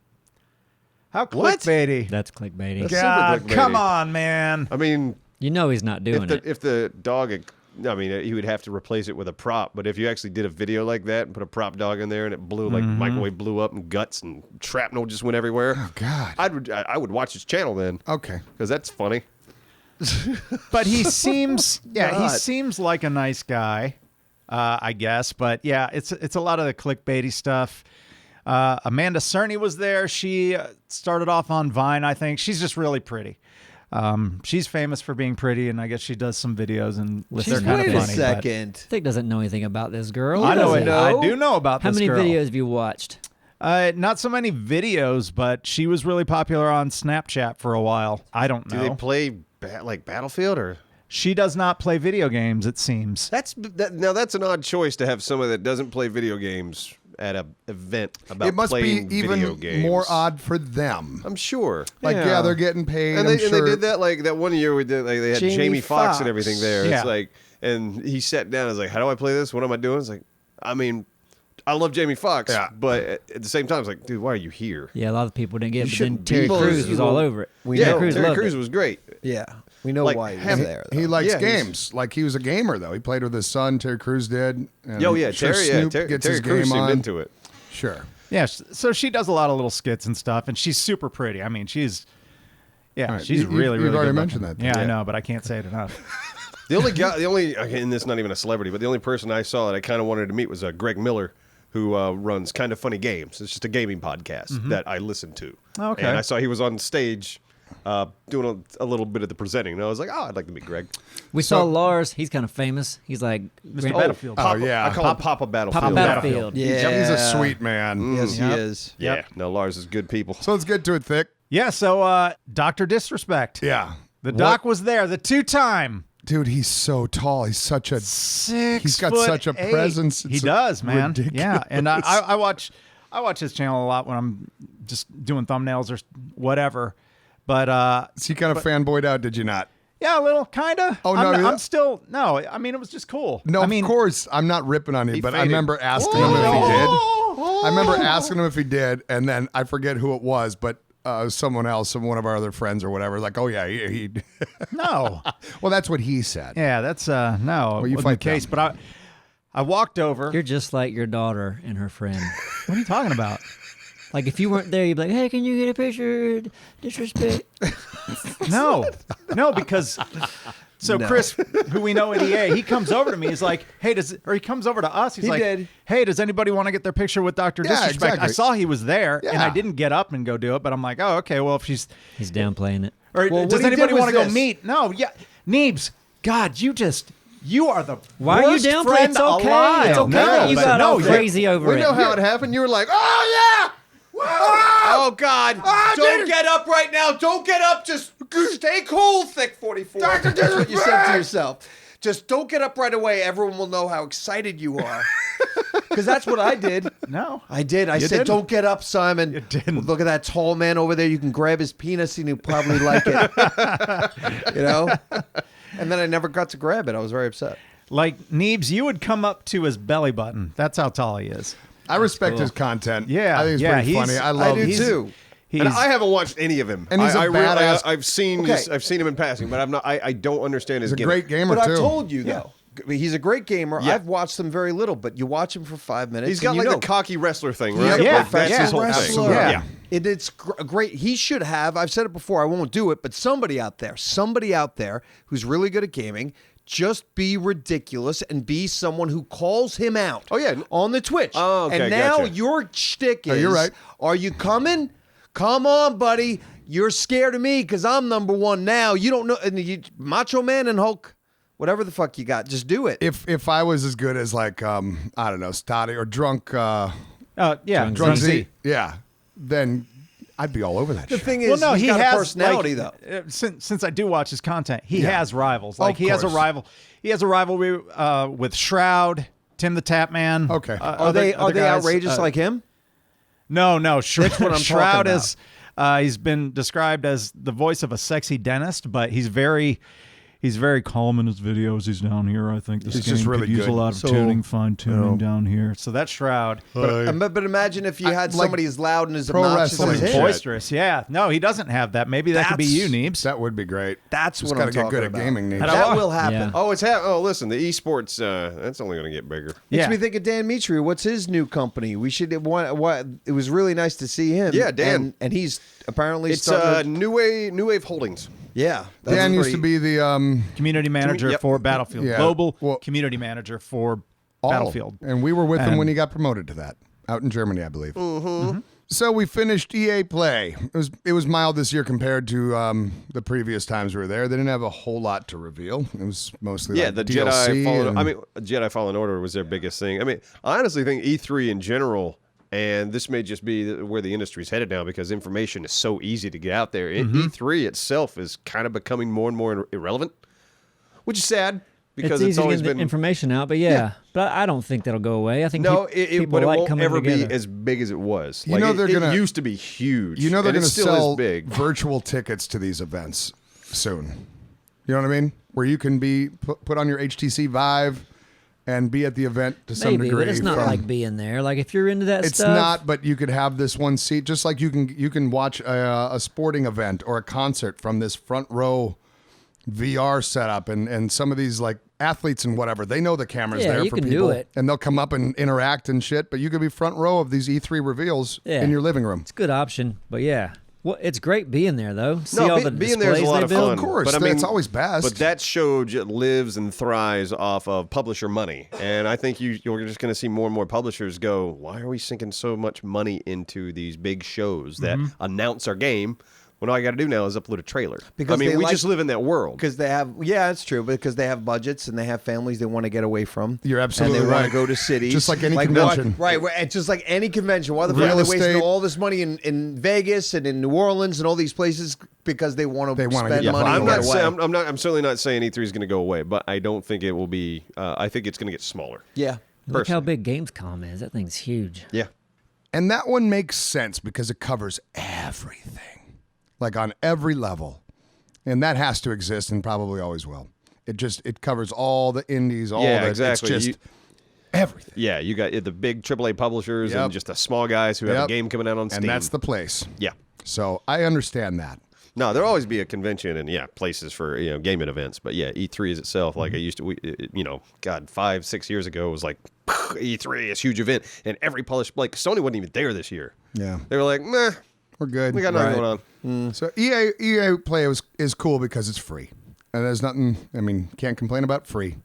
How What? clickbaity! That's clickbaity. That's- God, super clickbaity. come on, man. I mean, You know he's not doing it. if the dog, I mean, he would have to replace it with a prop. But if you actually did a video like that and put a prop dog in there and it blew like microwave blew up and guts and shrapnel just went everywhere, Oh God. I would watch his channel then Okay. because that's funny. But he seems, he God. seems like a nice guy, I guess. But yeah, it's a lot of the clickbaity stuff. Amanda Cerny was there. She started off on Vine, I think. She's just really pretty. She's famous for being pretty, and I guess she does some videos and they're kind of Wait funny. a but- second. Dick doesn't know anything about this girl. I know does it. he? I do know about How this many girl. videos have you watched? Not so many videos, but she was really popular on Snapchat for a while. I don't Do know. they play like Battlefield or? She does not play video games, it seems. Now that's an odd choice to have someone that doesn't play video games at a event about It must be playing even video games. more odd for them. I'm sure. Like, yeah, they're getting paid. And I'm they sure. did that like that one year we did like they had Jamie Jamie Foxx Foxx. and everything there. Yeah. It's like and he sat down and was like, how do I play this? What am I doing? It's like, I mean, I love Jamie Foxx, Yeah. but at the same time, it's like, dude, why are you here? Yeah, a lot of people didn't get it, but then shouldn't Terry be. Crews was all over it. Yeah, Crews Terry loved Crews it. was great. Yeah. We know Like, why he was have- there. He though. likes Yeah, he's- games. Like he was a gamer though. He played with his son. Terry Crews did. And Oh yeah, I'm sure Terry. Snoop Terry gets his Crews game seemed on. into it. Sure. Yeah, so she does a lot of little skits and stuff, and she's super pretty. I mean, she's All right, she's you- really, you've really already good mentioned looking. that, Yeah, I yeah. know, but I can't say it enough. The only guy, and this is not even a celebrity, but the only person I saw that I kind of wanted to meet was Greg Miller, who runs Kind of Funny Games. It's just a gaming podcast that I listen to. Okay. And I saw he was on stage doing a little bit of the presenting, and I was like, oh, I'd like to meet Greg. We saw Lars. He's kind of famous. He's like Mr. Battlefield. Oh, yeah. I call him Papa Battlefield. Papa Battlefield. Yeah. He's a sweet man. Yes, Yep. he is. Yeah. Yep. No, Lars is good people. So let's get to it, Thick. Yeah, so Dr. Disrespect. Yeah. The doc was there, the two-time Dude, he's so tall. He's such a. 6 He's got foot such a 8. presence. He It's does, man. ridiculous. Yeah, and I watch his channel a lot when I'm just doing thumbnails or whatever. But So you kind of fanboyed out, did you not? yeah, a little kind of. Oh, no, I'm yeah. still no. I mean, it was just cool. No, I mean, of course. I'm not ripping on you, but I faded. remember asking him if he did. I remember asking him if he did, and then I forget who it was, but someone else, one of our other friends or whatever, like, oh yeah, he No. well, that's what he said. Yeah, that's no. Well, you wasn't fight the case, them. but I walked over. You're just like your daughter and her friend. What are you talking about? Like if you weren't there, you'd be like, "Hey, can you get a picture? Disrespect." No, because so Chris, who we know at EA, he comes over to me. He's like, "Hey, he comes over to us. He's He like, did. Hey, does anybody want to get their picture with Dr. Yeah, Disrespect?" exactly. I saw he was there, and I Yeah. didn't get up and go do it. But I'm like, "Oh, okay. Well, if she's He's downplaying it. or Well, does what he did anybody was want to go this. meet?" No, yeah, Neebs. God, you are the Why are you worst downplaying? friend It's okay. alive. It's okay. No, You but got no, all you- crazy over We it. know how it happened. You were like, oh, yeah. Oh, God. Don't get up right now. Don't get up. Just stay cool, Thick 44. That's what you said to yourself. Just don't get up right away. Everyone will know how excited you are. Because that's what I did. No, I did. I said, didn't. don't get up, Simon. You didn't. Look at that tall man over there. You can grab his penis and he'll probably like it. You know? And then I never got to grab it. I was very upset. like Neebs, you would come up to his belly button. That's how tall he is. I respect his content. Yeah, I think it's yeah, pretty he's- funny. I I love do he's- too. And I haven't watched any of him. And he's a badass- I've seen Okay. I've seen him in passing, but I don't understand his He's a gimmick. great gamer But too. I've told you, though. He's a great gamer. Yeah. I've watched him very little, but you watch him for 5 minutes. He's got and like you know, the cocky wrestler thing, He's right? a Yeah, Like, that's yeah, his whole wrestler. thing. Yeah. It's great. He should have. I've said it before. I won't do it, but somebody out there who's really good at gaming. Just be ridiculous and be someone who calls him out. Oh, yeah. On the Twitch. Oh, okay, and now gotcha. your shtick is, you're right. Are you coming? Come on, buddy. You're scared of me because I'm number one now. You don't know. And Macho Man and Hulk, whatever the fuck you got, just do it. If I was as good as like I don't know, Stotty or Drunk Drunk Z. Yeah, then I'd be all over that The shit. thing is, Well, no, he's he got has a personality, like, though. Since I do watch his content, he has rivals. Like Of he has a course. rival. He has a rivalry with Shroud, Tim the Tap Man. Okay. Are they other guys, outrageous like him? No. That's what I'm Shroud talking is. He's been described as the voice of a sexy dentist, but he's very calm in his videos. He's down here. I think this He's game just really could use a good. lot of tuning, fine tuning down here. So that's Shroud. But imagine if you had like somebody as loud and as pro obnoxious wrestling as shit. him. Boisterous, yeah. No, he doesn't have that. Maybe that could be you, Neebs. That would be great. That's Just what gotta I'm get talking good about. at gaming. Nate. That will happen. Yeah. Oh, listen, the esports, that's only going to get bigger. Makes Yeah. me think of Dan Mitri. What's his new company? We should. What? It was really nice to see him. Yeah, Dan. and he's apparently It's starting. New Wave Holdings. Yeah, that's Dan used pretty- to be the Community manager Yep. for Battlefield. Yeah. Global Well, community manager for all. Battlefield. And we were with him And- when he got promoted to that out in Germany, I believe. So we finished EA Play. It was mild this year compared to the previous times we were there. They didn't have a whole lot to reveal. It was mostly Yeah, like the DLC Jedi Fallen Order was their biggest thing. I mean, I honestly think E3 in general, and this may just be where the industry's headed now because information is so easy to get out there. E3 itself is kind of becoming more and more irrelevant, which is sad because it's it's easy always to get been the information out, but but I don't think that'll go away. I think No, people but it like won't coming ever together. be as big as it was. You know they're it gonna- used to be huge. You know they're and going it to still sell is big. virtual tickets to these events soon. You know what I mean? Where you can be put on your HTC Vive and be at the event to some Maybe, degree. but it's not from- like being there. Like if you're into that It's stuff, not, but you could have this one seat, just like you can watch a sporting event or a concert from this front row VR setup, and some of these like athletes and whatever, they know the camera's Yeah, there you for can do people, it. and they'll come up and interact and shit. But you could be front row of these E3 reveals Yeah. in your living room. It's a good option, but yeah. Well, it's great being there though. See No, all the being there is a displays lot they of build. fun. Of course, but I mean, that's always best. But that show lives and thrives off of publisher money, and I think you're just going to see more and more publishers go, "Why are we sinking so much money into these big shows that announce our game? When all I got to do now is upload a trailer." Because I mean, they we like- just live in that world. because they have. Yeah, it's true. Because they have budgets and they have families they want to get away from. You're absolutely and they want right. to go to cities, Just like any why- convention. right? It's just like any convention. Why the fuck Real are they wasting estate. all this money in Vegas and in New Orleans and all these places because they want They to wanna spend get money money. I'm and not get away. saying I'm certainly not saying E3 is going to go away, but I don't think it will be. I think it's going to get smaller. Yeah. Look how big Gamescom is. That thing's huge. Yeah. And that one makes sense because it covers everything, like on every level. And that has to exist and probably always will. It covers all the indies, all Yeah, the exactly. It's just everything. Yeah, you got the big AAA publishers Yep. and just the small guys who have a Yep. game coming out on Steam. And that's the place. yeah. So I understand that. No, there'll always be a convention and places for gaming events, but yeah, E3 is itself like it used to. God, 5-6 years ago it was like E3 is a huge event, and every published like Sony wasn't even there this year. Yeah. They were like, meh, We're good. we got nothing going on. So EA Play is cool because it's free. And there's nothing, I mean, can't complain about free.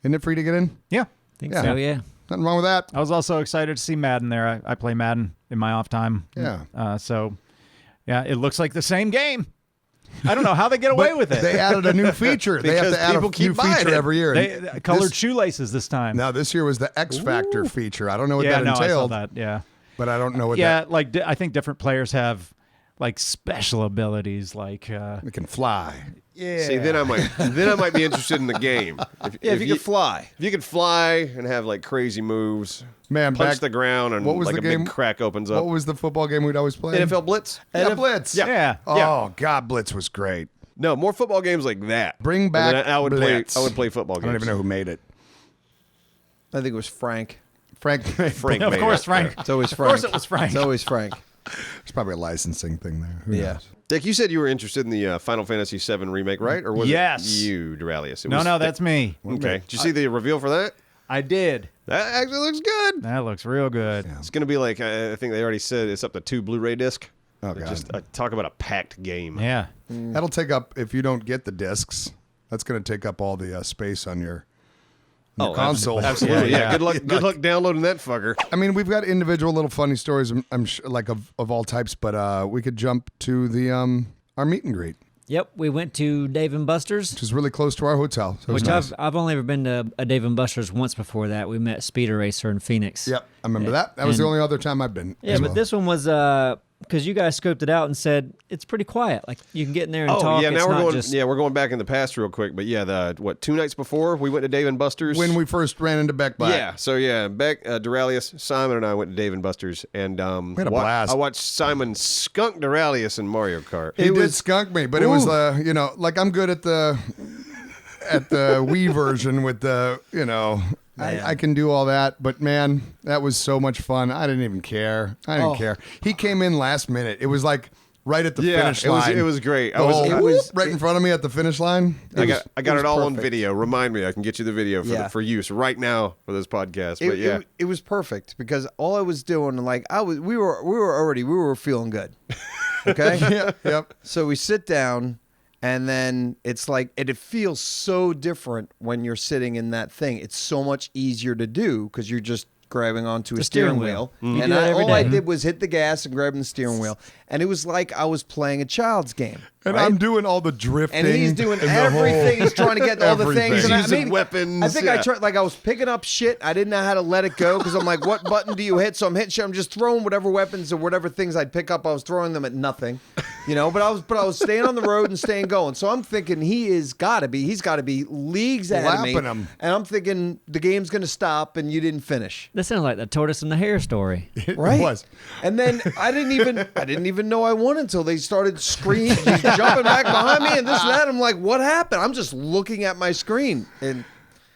Isn't it free to get in? Yeah. Think Yeah. so, yeah. Nothing wrong with that. I was also excited to see Madden there. I play Madden in my off time. Yeah. So, yeah, it looks like the same game. I don't know how they get away with it. They added a new feature. They have Because to add a people keep new buying feature it. every year. They colored This- shoelaces this time. Now, this year was the X Factor feature. I don't know what yeah, that no, I saw entailed, that. Yeah. but I don't know what Yeah, that... like I think different players have like special abilities like It can fly. yeah. See, then I might be interested in the game. If you could fly. If you could fly and have like crazy moves, Man, punch back- the ground and what was like the a game? big crack opens What up. was the football game we'd always play? NFL Blitz? Yeah, Blitz. Yeah. Yeah. Oh, God, Blitz was great. No, more football games like that. Bring And then back I would Blitz. play. I would play football I games. don't even know who made it. I think it was Frank. Frank. Frank Of made course, it. Frank. It's always Of Frank. course it was Frank. It's always Frank. There's probably a licensing thing there. Who Yeah. knows? Dick, you said you were interested in the Final Fantasy VII remake, right? Or was Yes. it you, Duralius? It No, was no, that's me. Okay. Did you see the reveal for that? I did. That actually looks good. That looks real good. It's going to be like, I think they already said it's up to 2 Blu-ray disc. Oh, God. Just talk about a packed game. Yeah. That'll take up, if you don't get the discs, that's going to take up all the space on your console. Absolutely. Yeah. Yeah. Good luck downloading that fucker. I mean, we've got individual little funny stories, I'm sure, like of all types, but we could jump to the our meet and greet, Yep, we went to Dave & Buster's, which is really close to our hotel. So it was which nice. I've only ever been to a Dave & Buster's once before that. We met Speeder Racer in Phoenix. Yep, I remember that. That was the only other time I've been. Yeah, as but well. this one was because you guys scoped it out and said it's pretty quiet. Like you can get in there and Oh talk. yeah, It's now we're not going. just, Yeah, we're going back in the past real quick. But yeah, 2 nights before we went to Dave and Buster's. when we first ran into Beck Black. Yeah, so yeah, Beck, Duralius, Simon, and I went to Dave and Buster's, and We had a blast. I watched Simon skunk Duralius in Mario Kart. He did skunk me, but it was like I'm good at the Wii version with the I can do all that, but man, that was so much fun. I didn't even care. I didn't care. He came in last minute. It was like right at the finish line. It was great. It was right in front of me at the finish line. I got it all on perfect. video. Remind me, I can get you the video for use right now for this podcast. But yeah, It was perfect because all I was doing, like we were feeling good. Okay. Yep. So we sit down, and then it's like it feels so different when you're sitting in that thing. It's so much easier to do because you're just grabbing onto a steering wheel. You And do that every all I day. did was hit the gas and grabbing the steering wheel, and it was like I was playing a child's game. And right? I'm doing all the drifting. And he's doing and the everything. whole- He's trying to get all the everything. things. He's And using weapons, I think I yeah. tried. Like I was picking up shit. I didn't know how to let it go because I'm like, what button do you hit? So I'm hitting shit. I'm just throwing whatever weapons or whatever things I'd pick up. I was throwing them at nothing, But I was staying on the road and staying going. So I'm thinking he's got to be leagues ahead of me. Lapping him. And I'm thinking the game's gonna stop and you didn't finish. That sounds like the tortoise and the hare story. It Right. was. And then I didn't even know I won until they started screaming, jumping back behind me and this and that. I'm like, what happened? I'm just looking at my screen and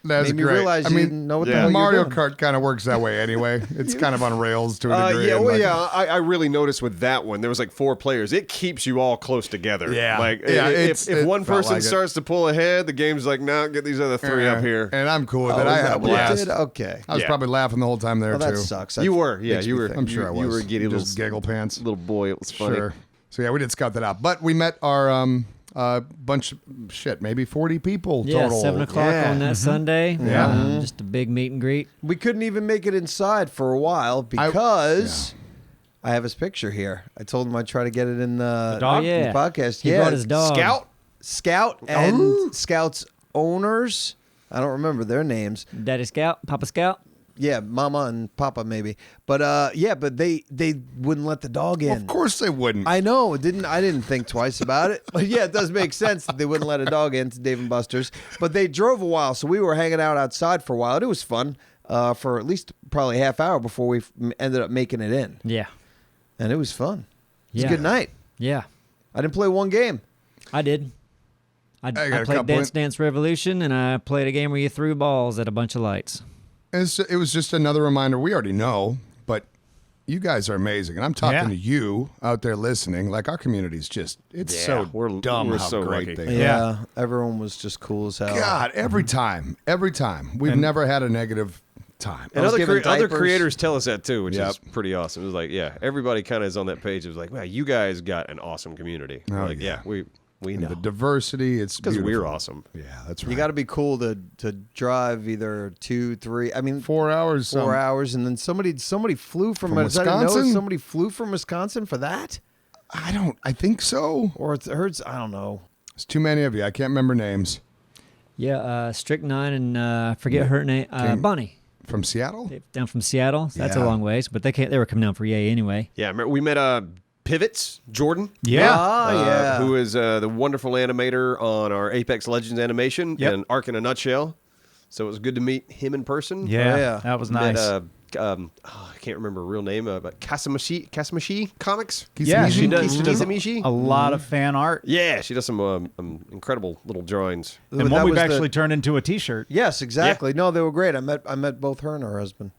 That's made me great. realize you didn't know what the hell you were Mario doing. Kart kind of works that way anyway. It's kind of on rails to a degree. yeah, and well, like- yeah. I really noticed with that one, there was like 4 players. It keeps you all close together. Yeah. like Yeah, if it one felt person like it. starts to pull ahead, the game's like, no, get these other 3 up here. And I'm cool with Oh, it. is I had that a what it blast. did? Okay. I was Yeah. probably laughing the whole time there Oh, that too. sucks. You were, yeah, makes you me were. think. I'm sure I was. You were giddy little just giggle pants. little boy. It was funny. Sure. So yeah, we did scout that out, but we met our bunch, maybe 40 people Yeah, total. 7 o'clock Yeah. on that Sunday. Yeah. Just a big meet and greet. We couldn't even make it inside for a while because I have his picture here. I told him I'd try to get it in the, dog? Oh, yeah. the podcast. He brought his dog. Scout and Scout's owners. I don't remember their names. Daddy Scout, Papa Scout. Yeah, Mama and Papa maybe. But but they wouldn't let the dog in. Of course they wouldn't. I know. I didn't think twice about it. But yeah, it does make sense that they wouldn't let a dog into Dave & Buster's. But they drove a while, so we were hanging out outside for a while. And it was fun for at least probably half hour before we ended up making it in. Yeah. And it was fun. It was Yeah. a good night. Yeah. I didn't play one game. I did. I got a played couple Dance Dance Revolution, and I played a game where you threw balls at a bunch of lights. It was just another reminder. We already know, but you guys are amazing. And I'm talking Yeah. to you out there listening. Like our community's just, it's Yeah, so we're dumb we're how so great lucky. they are. Yeah. Everyone was just cool as hell. God, every time. We've never had a negative time. And was other given other diapers. creators tell us that too, which Yep. is pretty awesome. It was like, yeah, everybody kind of is on that page. It was like, wow, you guys got an awesome community. Oh, Like, yeah. we And know the diversity, it's because we're beautiful. awesome. Yeah, that's right. You got to be cool to drive either 2, 3. I mean, 4 hours. 4 hours, and then somebody flew from From I didn't know Wisconsin? somebody flew from Wisconsin for that, I think so. or it hurts. I don't know. There's too many of you. I can't remember names. Yeah, Strict 9 and forget her name, Bonnie. From Seattle? They're down from Seattle. So that's a Yeah. long ways, but they were coming down for Yay anyway. Yeah, remember we met Pivots Jordan. Yeah. Yeah. Who is the wonderful animator on our Apex Legends animation Yep. and Arc in a Nutshell. So it was good to meet him in person. Yeah, yeah. that was Met, nice. I can't remember her real name, but Kasamashi Comics. Yeah, she does Kisamishi? a lot of fan art. Yeah, she does some incredible little drawings. And That one we've was the- actually turned into a T-shirt. Yes, exactly. No, they were great. I met both her and her husband.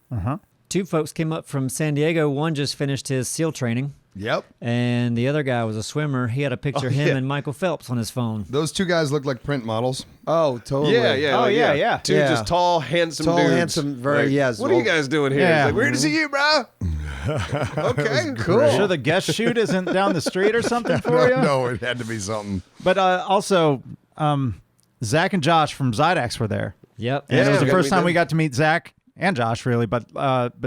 Two folks came up from San Diego. One just finished his SEAL training, Yep. and the other guy was a swimmer. He had a picture of him yeah. and Michael Phelps on his phone. Those two guys look like print models. Oh, totally. Oh, yeah. Two Yeah. just tall, handsome Tall, dudes. handsome, very- Like, yes. What are you guys doing here? Yeah. It's like, weird to see you, bro. Okay, cool. Sure, the guest shoot isn't down the street or something for you. No, it had to be something. But also, Zach and Josh from Xidax were there. Yep. And it Yeah, was the we first time did. we got to meet Zach and Josh, really, but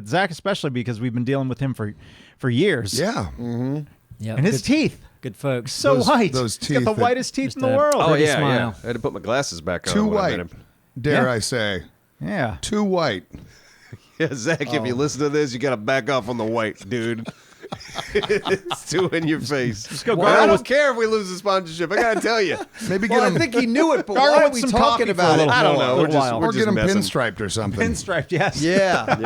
Zach especially because we've been dealing with him for years. Yeah. Yep. And his good, teeth, good folks. so Those- white. those He's got teeth the that- whitest teeth Just in the that- world. Oh Pretty yeah, smile. yeah. I had to put my glasses back on. Too when I met white. him. Dare Yeah. I say. Yeah. Too white. Yeah, Zach, if you listen to this, you got to back off on the white, dude. It's too in your face. Just go I gargle don't with- care if we lose the sponsorship. I got to tell you. Maybe get Well, I him, think he knew it, but Gargle why are with we some talking coffee for a about it? little- I don't know. little We're just, while. we're or just get him messing. pinstriped or something. Pinstriped, yes. Yeah.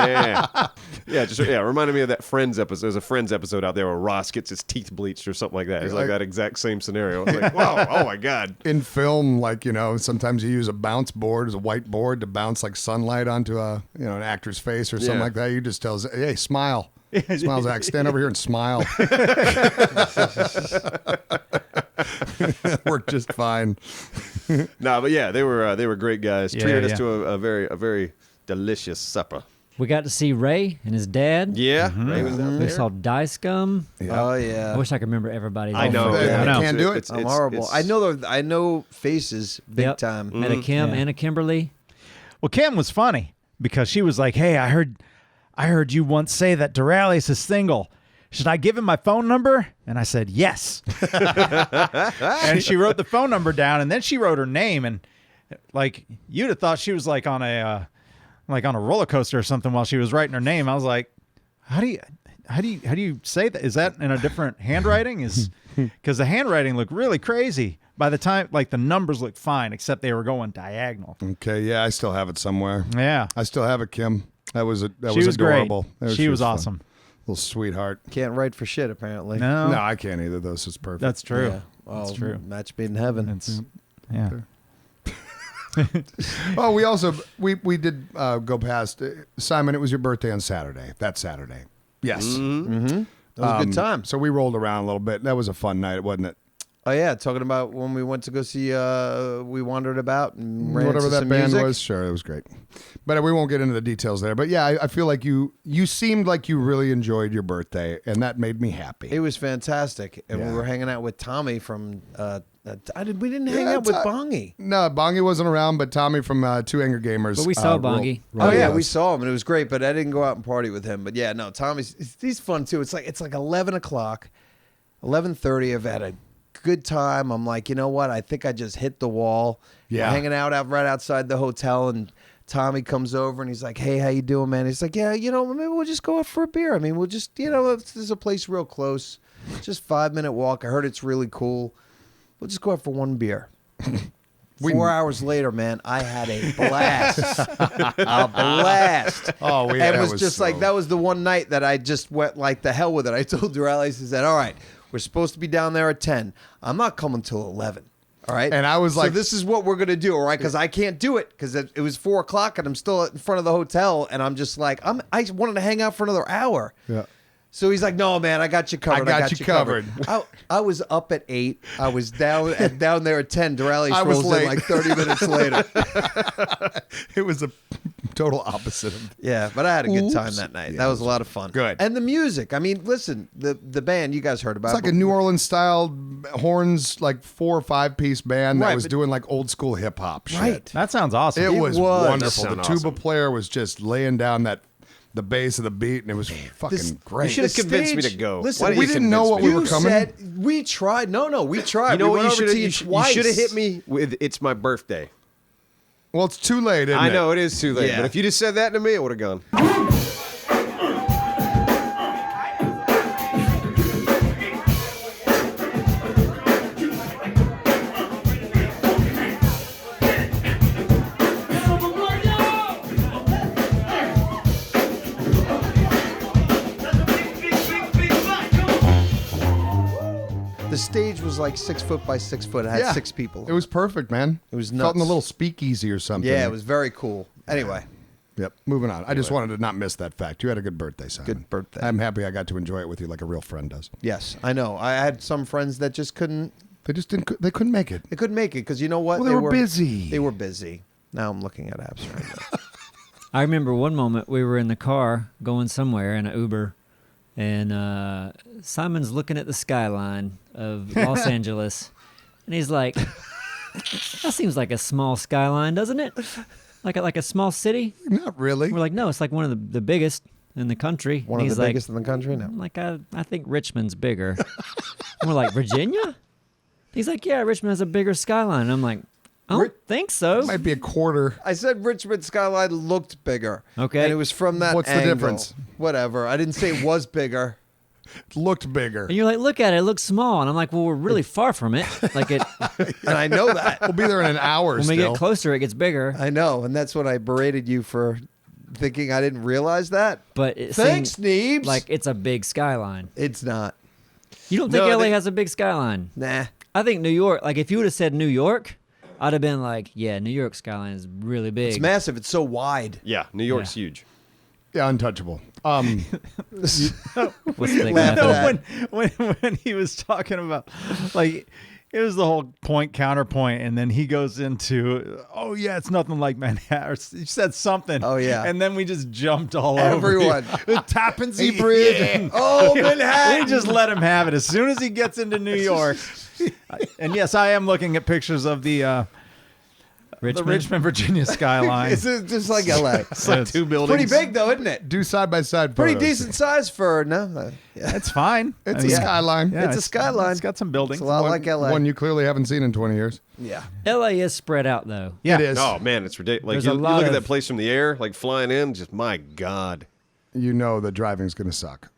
Yeah. Yeah, reminded me of that Friends episode. There's a Friends episode out there where Ross gets his teeth bleached or something like that. It's like that exact same scenario. I was like, wow, oh my God. In film, like, sometimes you use a bounce board as a white board to bounce like sunlight onto an actor's face or something Yeah. like that. You just tell, hey, smile. Smile, Zach. Stand over here and smile. Worked just fine. No, but yeah, they were great guys. Yeah, Treated yeah. us to a very delicious supper. We got to see Ray and his dad. Yeah, Ray was out We there. saw Dice Gum. Oh, yeah. I wish I could remember everybody's I name. know. They I know. can't do it. I'm horrible. I know faces big Yep. time. Met a Kim Yeah. and a Kimberly. Well, Kim was funny because she was like, "Hey, I heard you once say that Duralius is single. Should I give him my phone number?" And I said, "Yes." And she wrote the phone number down, and then she wrote her name, and like you'd have thought she was like on a roller coaster or something while she was writing her name. I was like, "How do you say that? Is that in a different handwriting? Is because the handwriting looked really crazy." By the time, like, the numbers looked fine, except they were going diagonal. Okay, yeah, I still have it somewhere. Yeah. I still have it, Kim. That was She was adorable. great. She was fun. awesome. Little sweetheart. Can't write for shit, apparently. No, No, I can't either. This is perfect. that's true. Yeah. Well, That's true. Match made in heaven. It's, yeah. Oh, we also we did go past Simon. It was your birthday on Saturday. That Saturday. Yes. That was a good time. So we rolled around a little bit. That was a fun night, wasn't it? Oh, yeah. Talking about when we went to go see, we wandered about and ran Whatever into that some band music. was, sure, it was great. But we won't get into the details there. But yeah, I feel like you seemed like you really enjoyed your birthday, and that made me happy. It was fantastic. And Yeah. we were hanging out with Tommy from, we didn't hang Yeah, out with Bongi. No, Bongi wasn't around, but Tommy from Two Angry Gamers. But we saw rolled- Bongi. rolled Oh yeah, with we us. saw him and it was great, but I didn't go out and party with him. But yeah, no, he's fun too. It's like 11 o'clock, 11:30. I've had a good time. I'm like, you know what? I think I just hit the wall. Yeah. We're hanging out right outside the hotel, and Tommy comes over and he's like, "Hey, how you doing, man?" He's like, "Yeah, maybe we'll just go out for a beer. I mean, we'll just, there's a place real close, just 5-minute walk. I heard it's really cool. We'll just go out for one beer." 4 hours later, man, I had a blast. A blast. Oh, And it was just like, that was the one night that I just went like the hell with it. I told Duralice, I said, all right, we're supposed to be down there at 10. I'm not coming till 11. All right. And I was like- so this is what we're going to do. All right. Because I can't do it because it was 4 o'clock and I'm still in front of the hotel. And I'm just like, I wanted to hang out for another hour. Yeah. So he's like, "No, man, I got you covered. I got you covered." I was up at 8. I was down there at 10. Duralice I was rolls late. in like 30 minutes later. It was a total opposite of. Yeah, but I had a good time that night. Yeah, that was a lot of fun. good. And the music. I mean, listen, the band you guys heard about. It's like a New Orleans style horns, like 4 or 5 piece band that Right, was but- doing like old school hip hop shit. Right. That sounds awesome. It was was. wonderful. The Sound tuba awesome. player was just laying down the bass of the beat, and it was fucking This- great. You should have The convinced me stage- to go. listen, Why didn't we you didn't know convince what me? we were You coming. said we tried. No, we tried. You know we what went you over should to you have? You twice. should have hit me with "It's my birthday." Well, it's too late, isn't I it? know it is too late, Yeah. but if you just said that to me, it would have gone. The stage was like 6 foot by 6 foot. It had 6 people. It was perfect, man. It was Felt in a nuts. little speakeasy or something. Yeah, it was very cool. Anyway, Yep. Moving on. I just wanted to not miss that fact. You had a good birthday, Simon. Good birthday. I'm happy I got to enjoy it with you like a real friend does. yes, I know. I had some friends that just couldn't. They just didn't. They couldn't make it. They couldn't make it because you know what? Well, they were busy. They were busy. Now I'm looking at apps right now. I remember one moment we were in the car going somewhere in an Uber, And Simon's looking at the skyline of Los Angeles, and he's like, "That seems like a small skyline, doesn't it? Like a small city?" Not really. We're like, "No, it's like one of the biggest in the country." One And of he's the like, biggest in the country now. Like, I think Richmond's bigger. And we're like, Virginia? He's like, yeah, Richmond has a bigger skyline. And I'm like, I don't think so. Might be a quarter. I said Richmond skyline looked bigger. Okay. And it was from that What's the angle. difference? Whatever. I didn't say it was bigger. Looked bigger. And you're like, look at it. It looks small. And I'm like, well, we're really far from it. Like it. And I know that. We'll be there in an hour When we still. get closer, it gets bigger. I know. And that's what I berated you for thinking I didn't realize that. But it Thanks, seems Neebs. like it's a big skyline. It's not. You don't think No, LA they- has a big skyline? Nah. I think New York, like if you would have said New York, I'd have been like, yeah, New York skyline is really big. It's massive. It's so wide. Yeah, New York's huge. Yeah, untouchable. What's the Laugh thing? at when he was talking about, like, it was the whole point counterpoint, and then he goes into, oh yeah, it's nothing like Manhattan. Or he said something. Oh, yeah. and then we just jumped all Everyone. over. The Tappan Zee Bridge. Yeah. Oh, Manhattan. We just let him have it as soon as he gets into New York. And yes, I am looking at pictures of the Richmond, Virginia skyline. It's just like LA. It's like two buildings. Pretty big, though, isn't it? Do side by side. Pretty photos. decent size for no. Yeah. It's fine. It's I a mean, skyline. yeah, It's a skyline. It's got some buildings. It's a lot like LA. One you clearly haven't seen in 20 years. Yeah. LA is spread out though. Yeah. It is. Oh man, it's ridiculous. Like There's a you lot look at of- that place from the air, like flying in. Just my God. You know the driving's going to suck.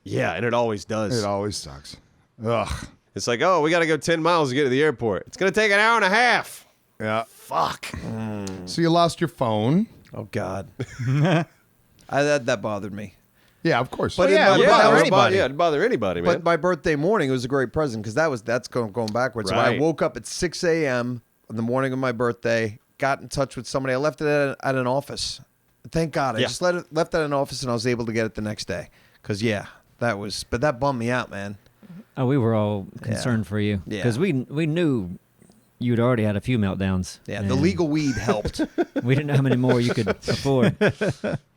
Yeah, and it always does. It always sucks. Ugh. It's like, oh, we got to go 10 miles to get to the airport. It's gonna take an hour and a half. Yeah. Fuck. So you lost your phone. Oh God. That bothered me. Yeah, of course. But yeah, it yeah, bother bother anybody. anybody. Yeah, it'd bother anybody, man. But my birthday morning was a great present because that's going backwards. So I Right. woke up at 6 a.m. on the morning of my birthday, got in touch with somebody. I left it at an office. Thank God. I Yeah. just left it at an office and I was able to get it the next day. Because, but that bummed me out, man. Oh, we were all concerned for you Yeah. because we knew you'd already had a few meltdowns. Yeah, the and legal weed helped. We didn't know how many more you could afford.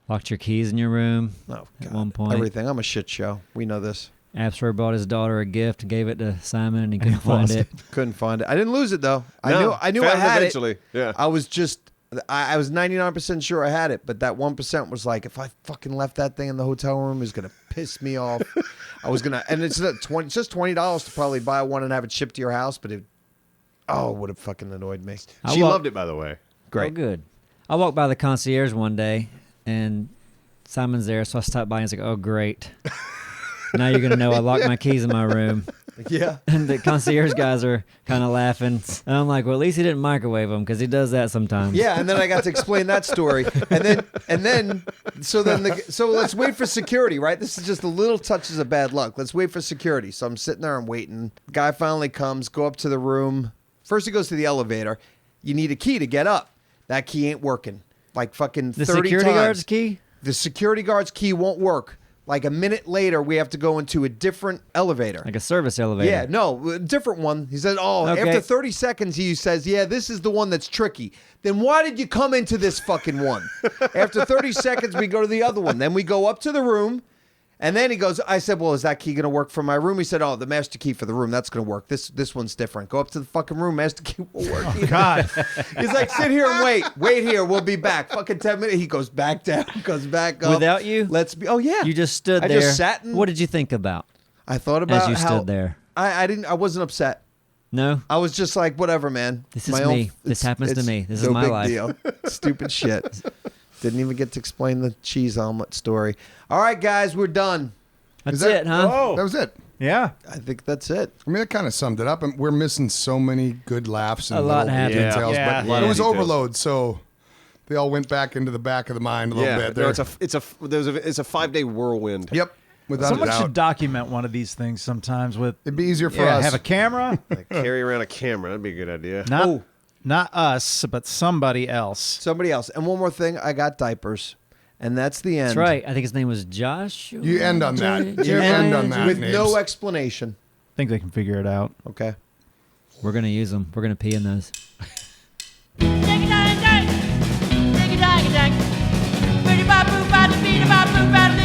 Locked your keys in your room Oh, at God. one point. Everything. I'm a shit show. We know this. Absor bought his daughter a gift and gave it to Simon, and he couldn't find it. Couldn't find it. I didn't lose it, though. No, I knew I found it had eventually. it. Yeah. I was just... I was 99% sure I had it, but that 1% was like, if I fucking left that thing in the hotel room, it was going to piss me off. I was going to... And it's just $20 to probably buy one and have it shipped to your house, but it would have fucking annoyed me. I She walked- loved it, by the way. Great. Oh, good. I walked by the concierge one day, and Simon's there, so I stopped by and was like, oh, great. Now you're going to know I locked my keys in my room. Yeah. And the concierge guys are kind of laughing. And I'm like, well, at least he didn't microwave them because he does that sometimes. Yeah, and then I got to explain that story, so let's wait for security, right? This is just the little touches of bad luck. Let's wait for security. So I'm sitting there, I'm waiting. Guy finally comes, go up to the room. First he goes to the elevator. You need a key to get up. That key ain't working. Like fucking The 30 security times. guard's key? The security guard's key won't work. Like a minute later, we have to go into a different elevator. Like a service elevator. Yeah, no, a different one. He said, Okay. after 30 seconds, he says, yeah, this is the one that's tricky. Then why did you come into this fucking one? After 30 seconds, we go to the other one. Then we go up to the room. And then he goes, I said, well, is that key going to work for my room? He said, oh, the master key for the room, that's going to work. This one's different. Go up to the fucking room, master key will work. Oh, God. He's like, sit here and wait. Wait here, we'll be back. Fucking 10 minutes. He goes back down, goes back up. Without you? Oh, yeah. You just stood I there. just sat and What did you think about I thought about as you how stood there? I wasn't upset. No? I was just like, whatever, man. This is me. This happens to it's me. This is no my big life. Deal. Stupid shit. Didn't even get to explain the cheese omelet story. All right, guys, we're done. That's Is that- it, huh? Oh, That was it. Yeah. I think that's it. I mean, that kind of summed it up. And we're missing so many good laughs and A lot little happened. details. Yeah. But A lot it of was details. overload, so they all went back into the back of the mind a little yeah. bit. No, There. it's a 5-day whirlwind. Yep. Without a Someone doubt. should document one of these things sometimes with. It'd be easier for Yeah, us. have a camera. Like, carry around a camera. That'd be a good idea. Not us, but somebody else. Somebody else. And one more thing, I got diapers. And that's the end. That's right. I think his name was Josh. You end on that. You You end on that, with Neebs. no explanation. I think they can figure it out. Okay. We're going to use them. We're going to pee in those. Diggy-dang-dang, diggy-dang-dang, bitty-bop-boop-bop-dee-bee-bop-boop-bop-dee.